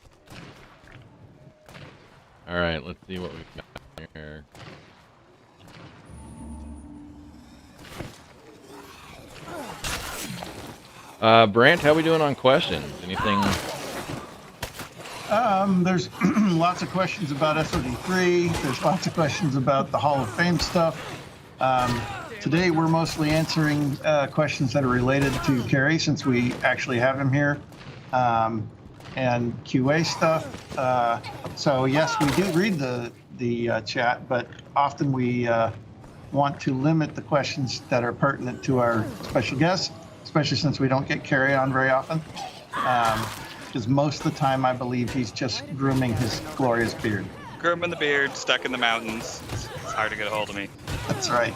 All right, let's see what we've got here. Brant, how we doing on questions? Anything? There's lots of questions about SOD3. There's lots of questions about the Hall of Fame stuff. Today we're mostly answering questions that are related to Kerry, since we actually have him here, and QA stuff. So yes, we do read the chat, but often we want to limit the questions that are pertinent to our special guests, especially since we don't get Kerry on very often. Because most of the time, I believe he's just grooming his glorious beard. Grooming the beard, stuck in the mountains. It's hard to get a hold of me. That's right.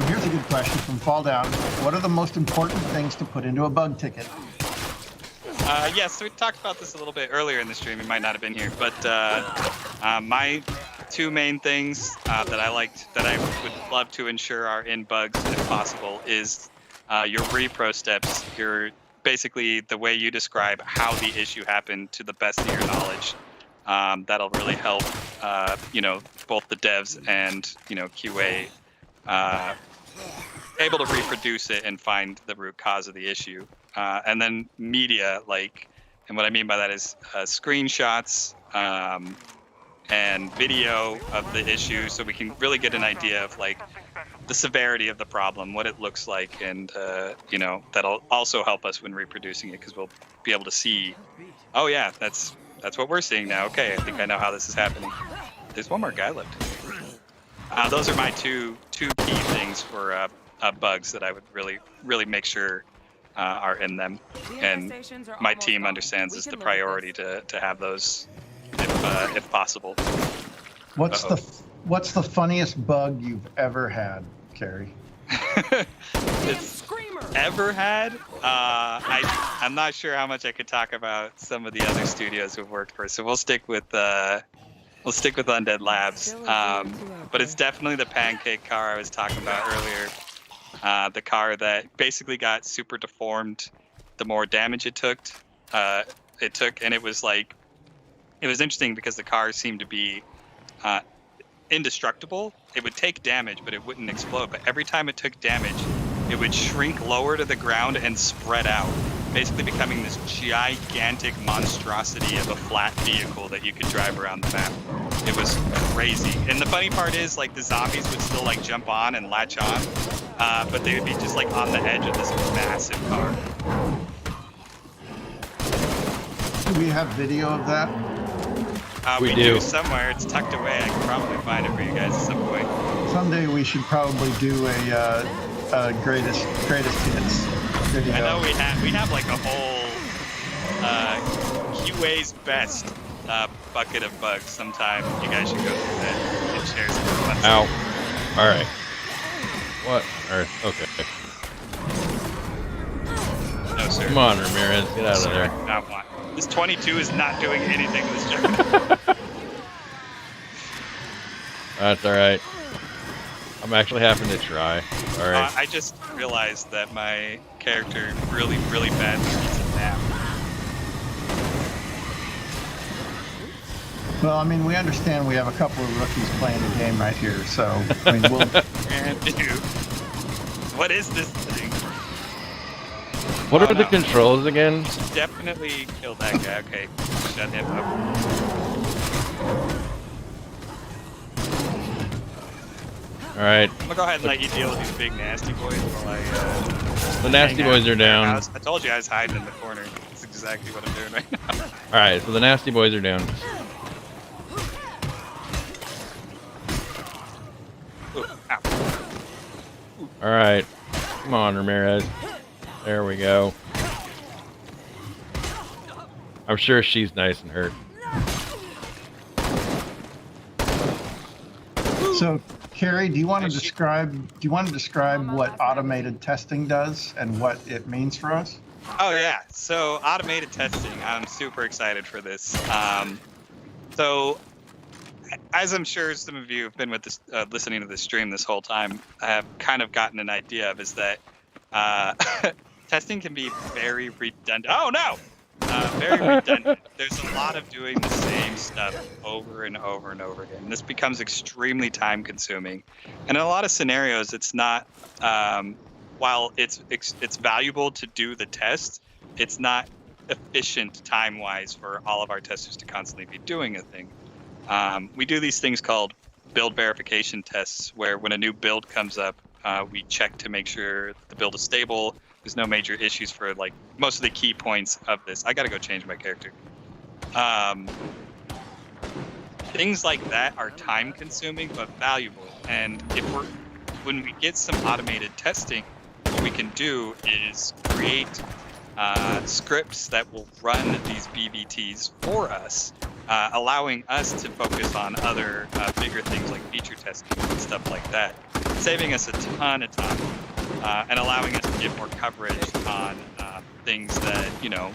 Here's a good question from Fall Down. What are the most important things to put into a bug ticket? Yes, so we talked about this a little bit earlier in the stream. You might not have been here, but my two main things that I would love to ensure are in bugs if possible is your repro steps. Your basically the way you describe how the issue happened to the best of your knowledge. That'll really help both the devs and QA able to reproduce it and find the root cause of the issue. And then media, and what I mean by that is screenshots and video of the issue, so we can really get an idea of the severity of the problem, what it looks like, and you know, that'll also help us when reproducing it because we'll be able to see. Oh yeah, that's what we're seeing now. Okay, I think I know how this is happening. There's one more guy left. Those are my two key things for bugs that I would really make sure are in them, and my team understands it's the priority to have those if possible. What's the funniest bug you've ever had, Kerry? It's ever had? I'm not sure how much I could talk about some of the other studios we've worked for, so we'll stick with Undead Labs. But it's definitely the pancake car I was talking about earlier. The car that basically got super deformed the more damage it took, and it was interesting because the car seemed to be indestructible. It would take damage, but it wouldn't explode. But every time it took damage, it would shrink lower to the ground and spread out, basically becoming this gigantic monstrosity of a flat vehicle that you could drive around the map. It was crazy. And the funny part is, like, the zombies would still like jump on and latch on, but they would be just like on the edge of this massive car. Do we have video of that? We do somewhere. It's tucked away. I can probably find it for you guys at some point. Someday we should probably do a greatest hits video. I know we have like a whole QA's best bucket of bugs. Sometime you guys should go through that and share some fun stuff. Ow. All right. What? Okay. No, sir. Come on, Ramirez, get out of there. Not one. This 22 is not doing anything this job. That's all right. I'm actually having to try. All right. I just realized that my character really badly needs a nap. Well, I mean, we understand we have a couple of rookies playing the game right here, so I mean, we'll. And dude, what is this thing? What are the controls again? Definitely kill that guy. Okay, shut him up. All right. I'm gonna go ahead and let you deal with these big nasty boys while I. The nasty boys are down. I told you I was hiding in the corner. That's exactly what I'm doing right now. All right, so the nasty boys are down. Ooh, ow. All right. Come on, Ramirez. There we go. I'm sure she's nice and hurt. So, Kerry, do you want to describe what automated testing does and what it means for us? Oh yeah, so automated testing. I'm super excited for this. So, as I'm sure some of you have been with this, listening to this stream this whole time, I have kind of gotten an idea of is that testing can be very redundant. Oh no! Very redundant. There's a lot of doing the same stuff over and over and over again. This becomes extremely time consuming. And in a lot of scenarios, it's not, while it's valuable to do the test, it's not efficient time-wise for all of our testers to constantly be doing a thing. We do these things called build verification tests, where when a new build comes up, we check to make sure the build is stable. There's no major issues for like most of the key points of this. I gotta go change my character. Things like that are time consuming but valuable. And when we get some automated testing, what we can do is create scripts that will run these BVTs for us, allowing us to focus on other bigger things like feature testing and stuff like that, saving us a ton of time. And allowing us to get more coverage on things that, you know,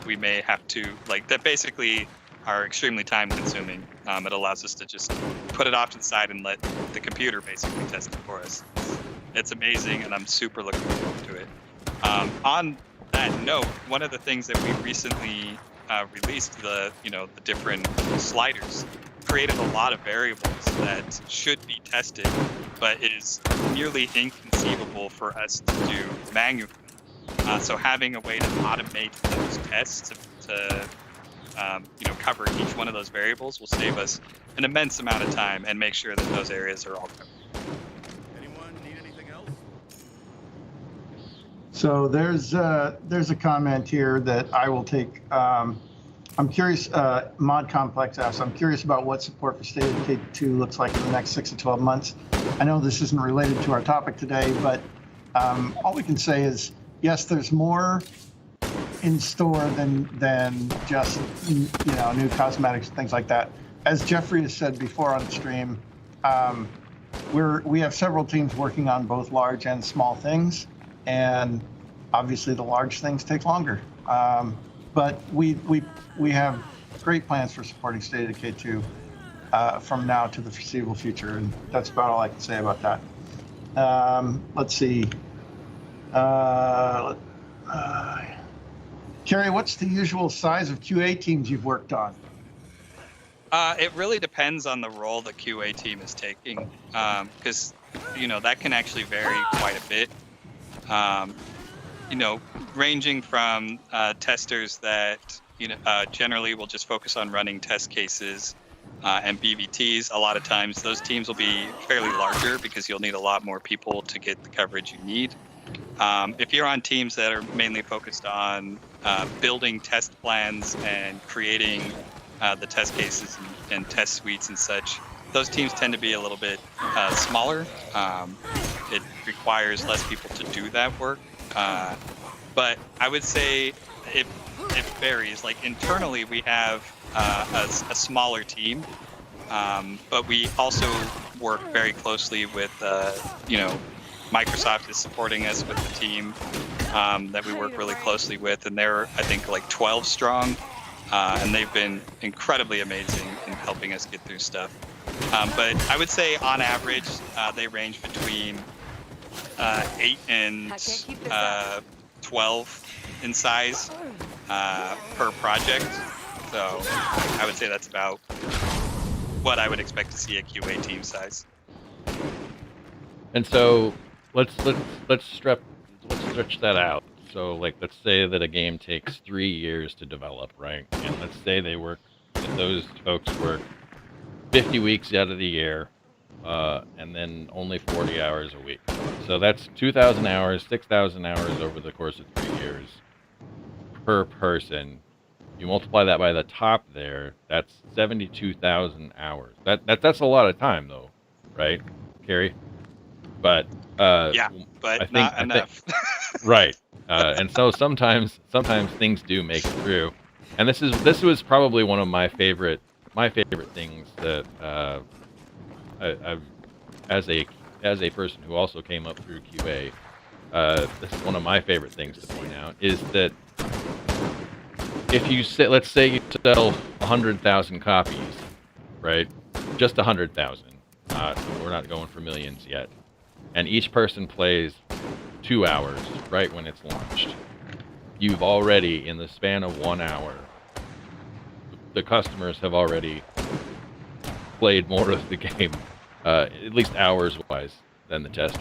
we may have to, like, that basically are extremely time consuming. It allows us to just put it off to the side and let the computer basically test it for us. It's amazing, and I'm super looking forward to it. On that note, one of the things that we recently released, the different sliders, created a lot of variables that should be tested, but it is nearly inconceivable for us to do manually. So having a way to automate those tests to cover each one of those variables will save us an immense amount of time and make sure that those areas are all covered. Anyone need So there's a comment here that I will take. I'm curious. Mod Complex asks, I'm curious about what support for State of Decay 2 looks like in the next 6 to 12 months. I know this isn't related to our topic today, but all we can say is yes, there's more in store than just new cosmetics and things like that. As Jeffrey has said before on the stream, we have several teams working on both large and small things, and obviously the large things take longer. But we have great plans for supporting State of Decay 2 from now to the foreseeable future, and that's about all I can say about that. Let's see. Kerry, what's the usual size of QA teams you've worked on? It really depends on the role the QA team is taking, because that can actually vary quite a bit. Ranging from testers that generally will just focus on running test cases and BVTs. A lot of times those teams will be fairly larger because you'll need a lot more people to get the coverage you need. If you're on teams that are mainly focused on building test plans and creating the test cases and test suites and such, those teams tend to be a little bit smaller. It requires less people to do that work. But I would say it varies. Like internally, we have a smaller team, but we also work very closely with, Microsoft is supporting us with the team that we work really closely with, and they're, I think, like 12 strong, and they've been incredibly amazing in helping us get through stuff. But I would say on average, they range between 8 and 12 in size per project. So I would say that's about what I would expect to see a QA team size. And so let's stretch that out. So let's say that a game takes 3 years to develop, right? And let's say that those folks work 50 weeks out of the year, and then only 40 hours a week. So that's 2,000 hours, 6,000 hours over the course of 3 years per person. You multiply that by the top there, that's 72,000 hours. That's a lot of time, though, right, Kerry? But yeah, but not enough. Right, and so sometimes things do make it through, and this was probably one of my favorite things that I've as a person who also came up through QA. This is one of my favorite things to point out is that if you let's say you sell 100,000 copies, right? Just 100,000. We're not going for millions yet. And each person plays 2 hours right when it's launched. You've already, in the span of 1 hour, the customers have already played more of the game, at least hours-wise, than the testers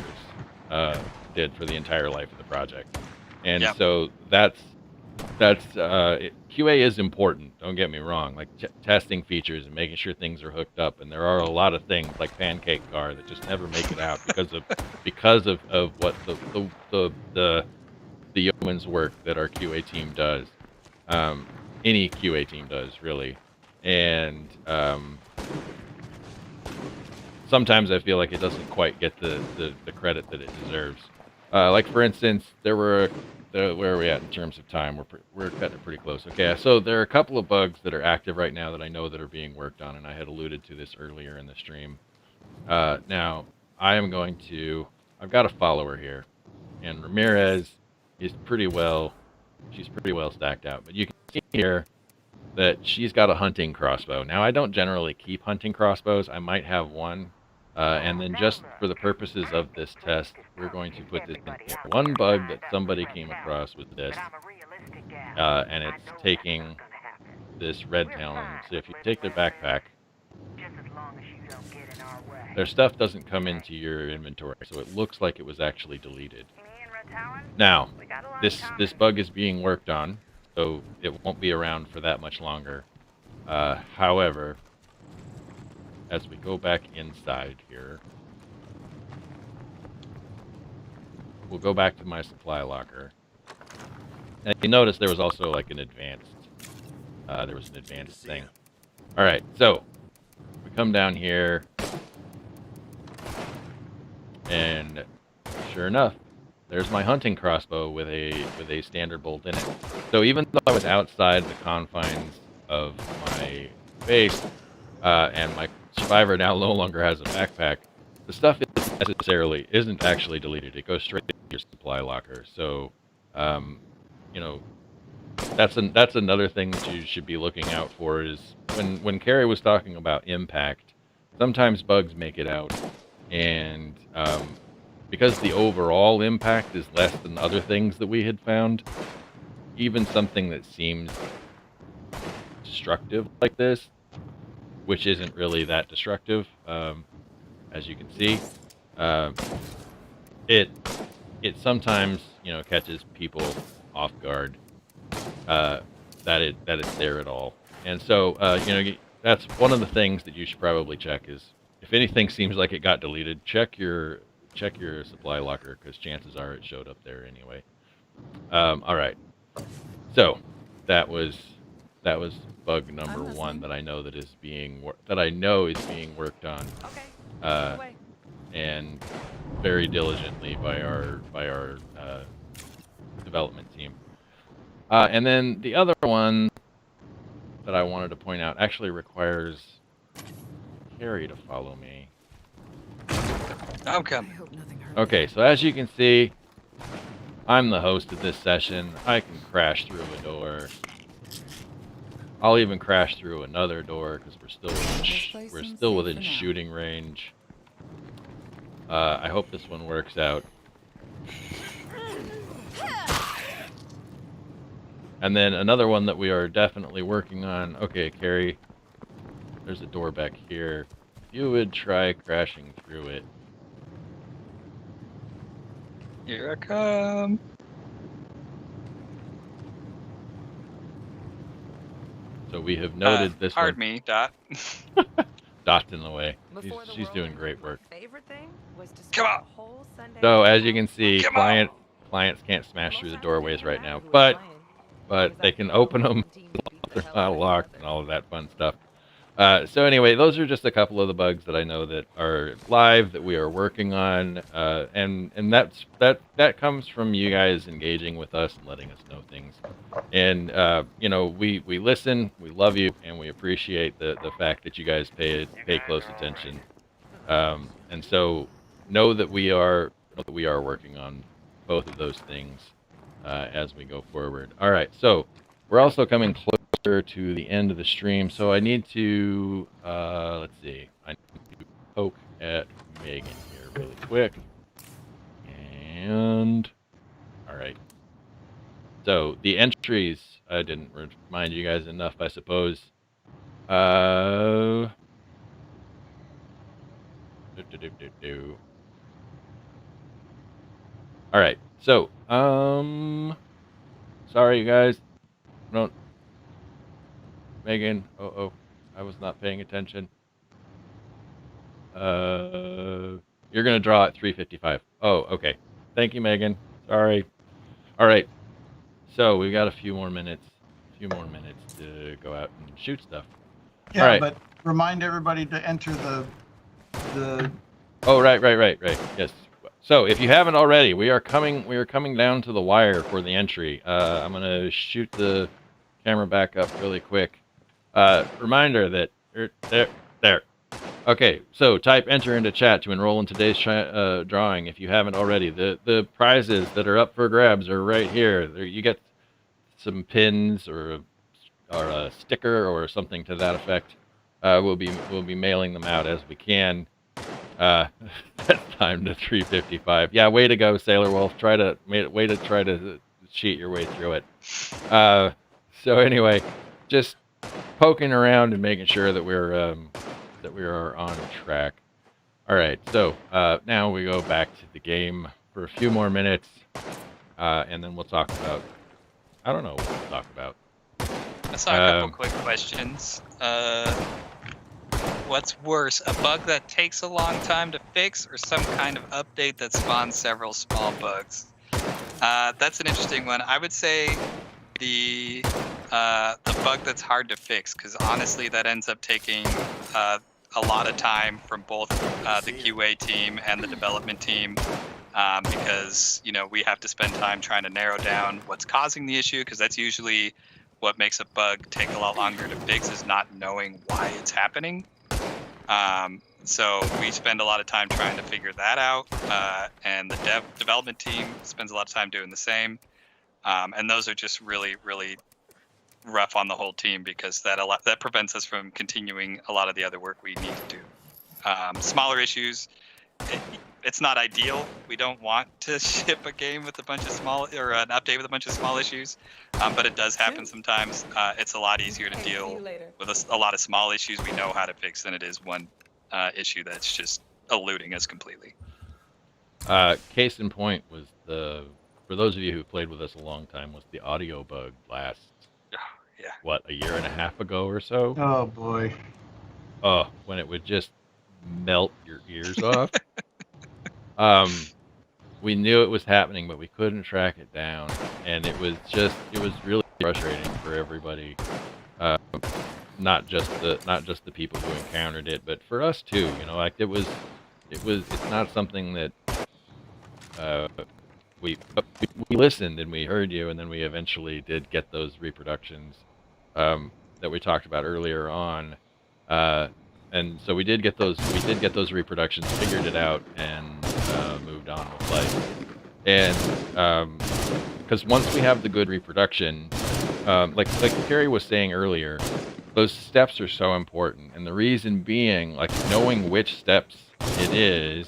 did for the entire life of the project. And so that's QA is important. Don't get me wrong. Like testing features and making sure things are hooked up, and there are a lot of things like Pancake Car that just never make it out because of what the yeoman's work that our QA team does. Any QA team does really, and sometimes I feel like it doesn't quite get the credit that it deserves. Like for instance, where are we at in terms of time? We're cutting it pretty close. Okay, so there are a couple of bugs that are active right now that I know that are being worked on, and I had alluded to this earlier in the stream. Now, I've got a follower here, and Ramirez is she's pretty well stacked out, but you can see here that she's got a hunting crossbow. Now, I don't generally keep hunting crossbows. I might have one. And then just for the purposes of this test, we're going to put this in here. One bug that somebody came across was this, and it's taking this red talon. So if you take their backpack, their stuff doesn't come into your inventory, so it looks like it was actually deleted. Now, this bug is being worked on, so it won't be around for that much longer. However, as we go back inside here, we'll go back to my supply locker. And you notice there was also like an advanced, thing. All right, so we come down here, and sure enough, there's my hunting crossbow with a standard bolt in it. So even though I was outside the confines of my base, and my survivor now no longer has a backpack, the stuff isn't actually deleted. It goes straight to your supply locker. So, you know, that's another thing that you should be looking out for is when Kerry was talking about impact, sometimes bugs make it out, and because the overall impact is less than other things that we had found, even something that seems destructive like this, which isn't really that destructive, as you can see, it sometimes, you know, catches people off guard, that it's there at all. And so, you know, that's one of the things that you should probably check is if anything seems like it got deleted, check your supply locker, because chances are it showed up there anyway. All right, so that was bug number one that I know that is being worked on, Okay. and very diligently by our development team. And then the other one that I wanted to point out actually requires Kerry to follow me. I'm I coming. hope nothing hurt. Okay, so as you can see, I'm the host of this session. I can crash through a door. I'll even crash through another door because we're still within shooting range. I hope this one works out. And then another one that we are definitely working on. Okay, Kerry, there's a door back here. If you would try crashing through it. Here I come. So we have noted this one. Pardon me, Dot. Dot's in the way. Before the She's world doing ended, great my work. favorite thing was to Come spend on. the whole Sunday So as you out can see, Come on. clients can't smash through the Most doorways Saturday right night now, who was but playing. but they Was can that open the them, team that beat the they're hell not out of locked, each and other? all of that fun stuff. So anyway, those are just a couple of the bugs that I know that are live that we are working on, and that comes from you guys engaging with us and letting us know things. And you know, we listen, we love you, and we appreciate the fact that you guys pay close attention. And so know that we are working on both of those things as we go forward. All right, so we're also coming closer to the end of the stream, so I need to let's see, I need to poke at Megan here really quick. And all right, so the entries, I didn't remind you guys enough, I suppose. All right, so sorry you guys, don't. Megan, I was not paying attention. You're gonna draw at 3:55. Oh, okay. Thank you, Megan. Sorry. All right. So we've got a few more minutes to go out and shoot stuff. Yeah, All right. but remind everybody to enter the. Oh, right. Yes. So if you haven't already, we are coming down to the wire for the entry. I'm gonna shoot the camera back up really quick. Reminder that there. Okay, so type enter into chat to enroll in today's drawing if you haven't already. The prizes that are up for grabs are right here. You get some pins or a sticker or something to that effect. We'll be mailing them out as we can. That's time to 3:55. Yeah, way to go, Sailor Wolf. Try to cheat your way through it. So anyway, just poking around and making sure that we are on track. All right, so now we go back to the game for a few more minutes, and then we'll talk about. I don't know what we'll talk about. I saw a couple quick questions. what's worse, a bug that takes a long time to fix, or some kind of update that spawns several small bugs? That's an interesting one. I would say the bug that's hard to fix, because honestly, that ends up taking a lot of time from both the QA team and the development team, because we have to spend time trying to narrow down what's causing the issue, because that's usually what makes a bug take a lot longer to fix, is not knowing why it's happening. So we spend a lot of time trying to figure that out, and the development team spends a lot of time doing the same. And those are just really, really rough on the whole team, because that prevents us from continuing a lot of the other work we need to do. Smaller issues, it's not ideal. We don't want to ship a game with a bunch of an update with a bunch of small issues, but it does happen sometimes. It's a lot easier to deal with a lot of small issues we know how to fix than it is one issue that's just eluding us completely. Case in point was for those of you who played with us a long time, was the audio bug last, what, a year and a half ago or so? Oh boy. Oh, when it would just melt your ears off. We knew it was happening, but we couldn't track it down, and it was really frustrating for everybody. Not just the people who encountered it, but for us too. Like it's not something that we listened and we heard you, and then we eventually did get those reproductions that we talked about earlier on. And so we did get those reproductions, figured it out, and moved on with life. And because once we have the good reproduction, like Kerry was saying earlier, those steps are so important. And the reason being, like, knowing which steps it is,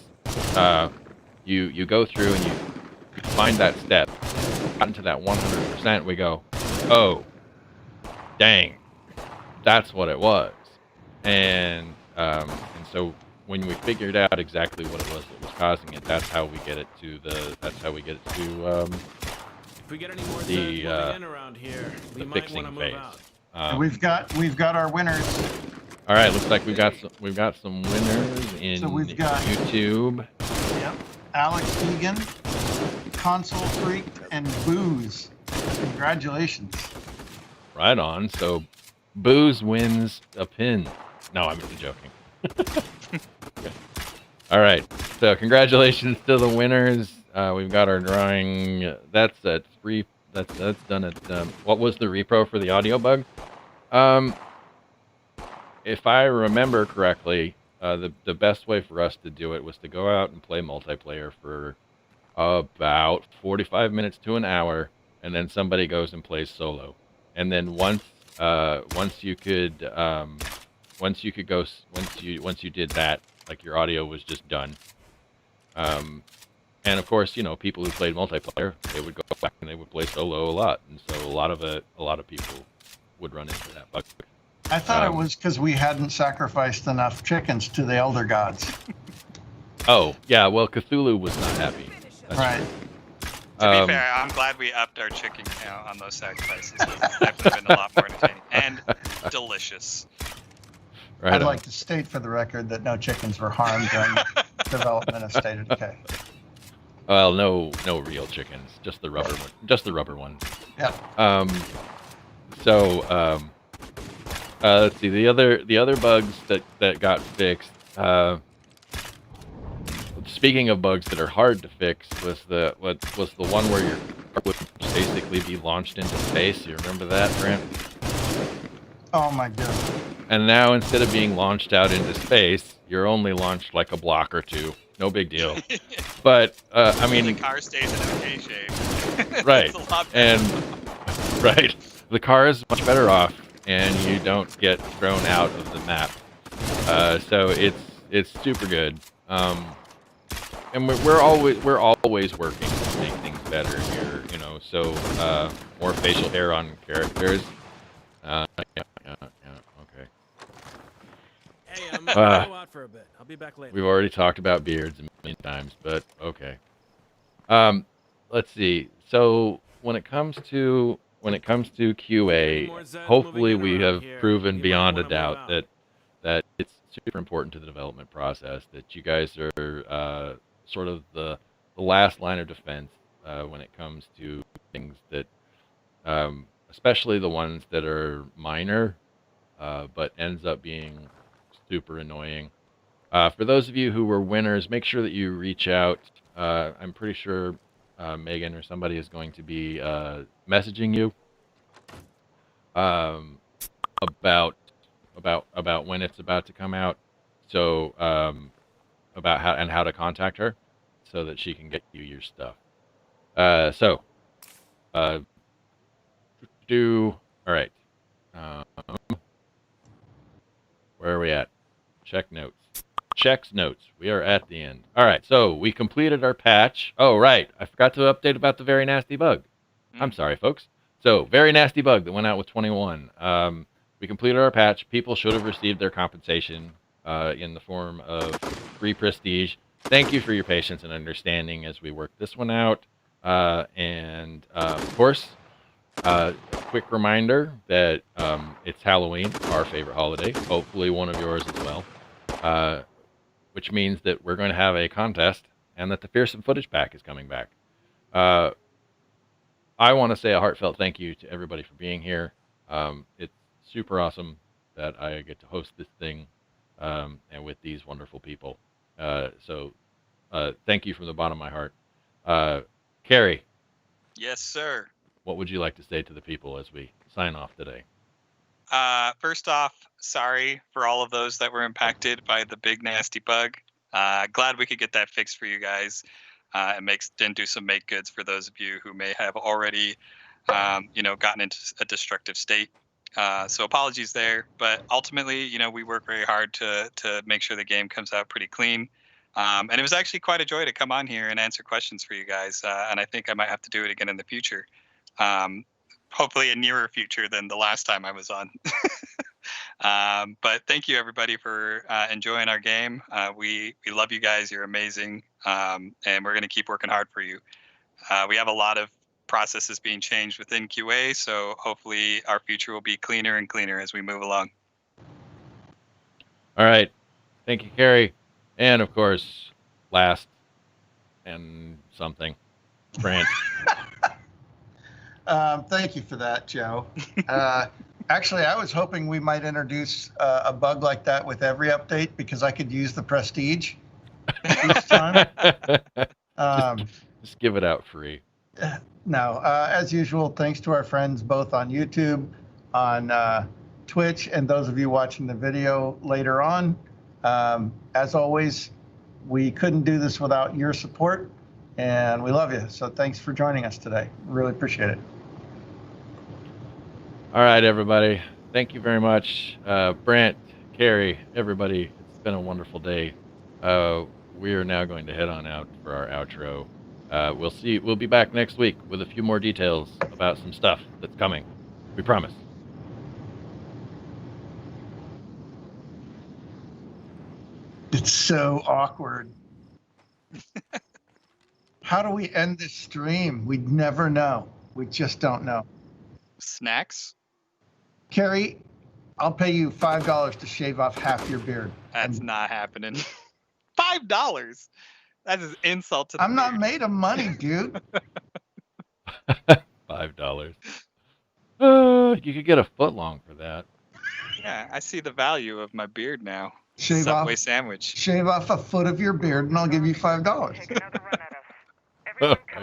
you go through and you find that step, gotten to that 100%, we go, oh, dang, that's what it was. And so when we figured out exactly what it was that was causing it, that's how we get it to if we get any more the in around here, we might fixing want to phase. move out. We've got our winners. All right, looks like we've got some winners in So we've got YouTube. Yep. Alex Egan, Console Freak, and Booze. Congratulations. Right on. So Booze wins a pin. No, I'm just joking. Okay. All right. So congratulations to the winners. We've got our drawing. That's at free. That's done at. What was the repro for the audio bug? If I remember correctly, the best way for us to do it was to go out and play multiplayer for about 45 minutes to an hour, and then somebody goes and plays solo. And then once you did that, like, your audio was just done. And of course, people who played multiplayer, they would go back and they would play solo a lot, and so a lot of people would run into that bug. I thought it was because we hadn't sacrificed enough chickens to the elder gods. Oh, yeah, well, Cthulhu was not happy. That's Right. To be fair, I'm glad we upped our chicken count on those sacrifices. That would have been a lot more entertaining and delicious. Right. I'd like to state for the record that no chickens were harmed during the development of State of Decay. Well, no real chickens, just the rubber ones. Yeah. So, let's see, the other bugs that got fixed. Speaking of bugs that are hard to fix, was the one where your car would basically be launched into space. You remember that, Grant? Oh my goodness. And now, instead of being launched out into space, you're only launched like a block or two. No big deal. But I mean, the car stays in okay shape. Right. It's a lot And right, the car is much better off, and you don't get thrown out of the map. So it's super good. And we're always working to make things better here, So more facial hair on characters. Yeah, okay. Hey, I'm gonna go out for a bit. I'll be back later. We've already talked about beards a million times, but okay. Let's see. So when it comes to QA, hopefully we have proven beyond a doubt that it's super important to the development process that you guys are sort of the last line of defense when it comes to things that, especially the ones that are minor, but ends up being super annoying. For those of you who were winners, make sure that you reach out. I'm pretty sure Megan or somebody is going to be messaging you about when it's about to come out. So about how to contact her, so that she can get you your stuff. So all right. Where are we at? Check notes. Checks notes. We are at the end. All right, so we completed our patch. Oh, right. I forgot to update about the very nasty bug. I'm sorry, folks. So, very nasty bug that went out with 21. We completed our patch. People should have received their compensation in the form of free prestige. Thank you for your patience and understanding as we work this one out. And of course, quick reminder that it's Halloween, our favorite holiday. Hopefully one of yours as well. Which means that we're going to have a contest and that the Fearsome Footage Pack is coming back. I want to say a heartfelt thank you to everybody for being here. It's super awesome that I get to host this thing and with these wonderful people. So thank you from the bottom of my heart. Kerry. Yes, sir. What would you like to say to the people as we sign off today? First off, sorry for all of those that were impacted by the big nasty bug. Glad we could get that fixed for you guys. And do some make goods for those of you who may have already, gotten into a destructive state. So apologies there, but ultimately, we work very hard to make sure the game comes out pretty clean. And it was actually quite a joy to come on here and answer questions for you guys. And I think I might have to do it again in the future. Hopefully a nearer future than the last time I was on. But thank you everybody for enjoying our game. We love you guys. You're amazing. And we're going to keep working hard for you. We have a lot of processes being changed within QA, so hopefully our future will be cleaner and cleaner as we move along. All right. Thank you, Kerry. And of course, last and something, Brant. Thank you for that, Joe. Actually, I was hoping we might introduce a bug like that with every update because I could use the prestige each time. Just give it out free. No, as usual, thanks to our friends both on YouTube, on Twitch, and those of you watching the video later on. As always, we couldn't do this without your support, and we love you. So thanks for joining us today. Really appreciate it. All right, everybody. Thank you very much. Brant, Kerry, everybody, it's been a wonderful day. We are now going to head on out for our outro. We'll be back next week with a few more details about some stuff that's coming. We promise. It's so awkward. How do we end this stream? We'd never know. We just don't know. Snacks? Kerry, I'll pay you $5 to shave off half your beard. That's not happening. $5? That is insult to the I'm not beard. made of money, dude. $5. You could get a foot long for that. Yeah, I see the value of my beard now. Shave Subway off, sandwich. shave off a foot of your beard, and I'll give you $5. Take another run at us. Everyone come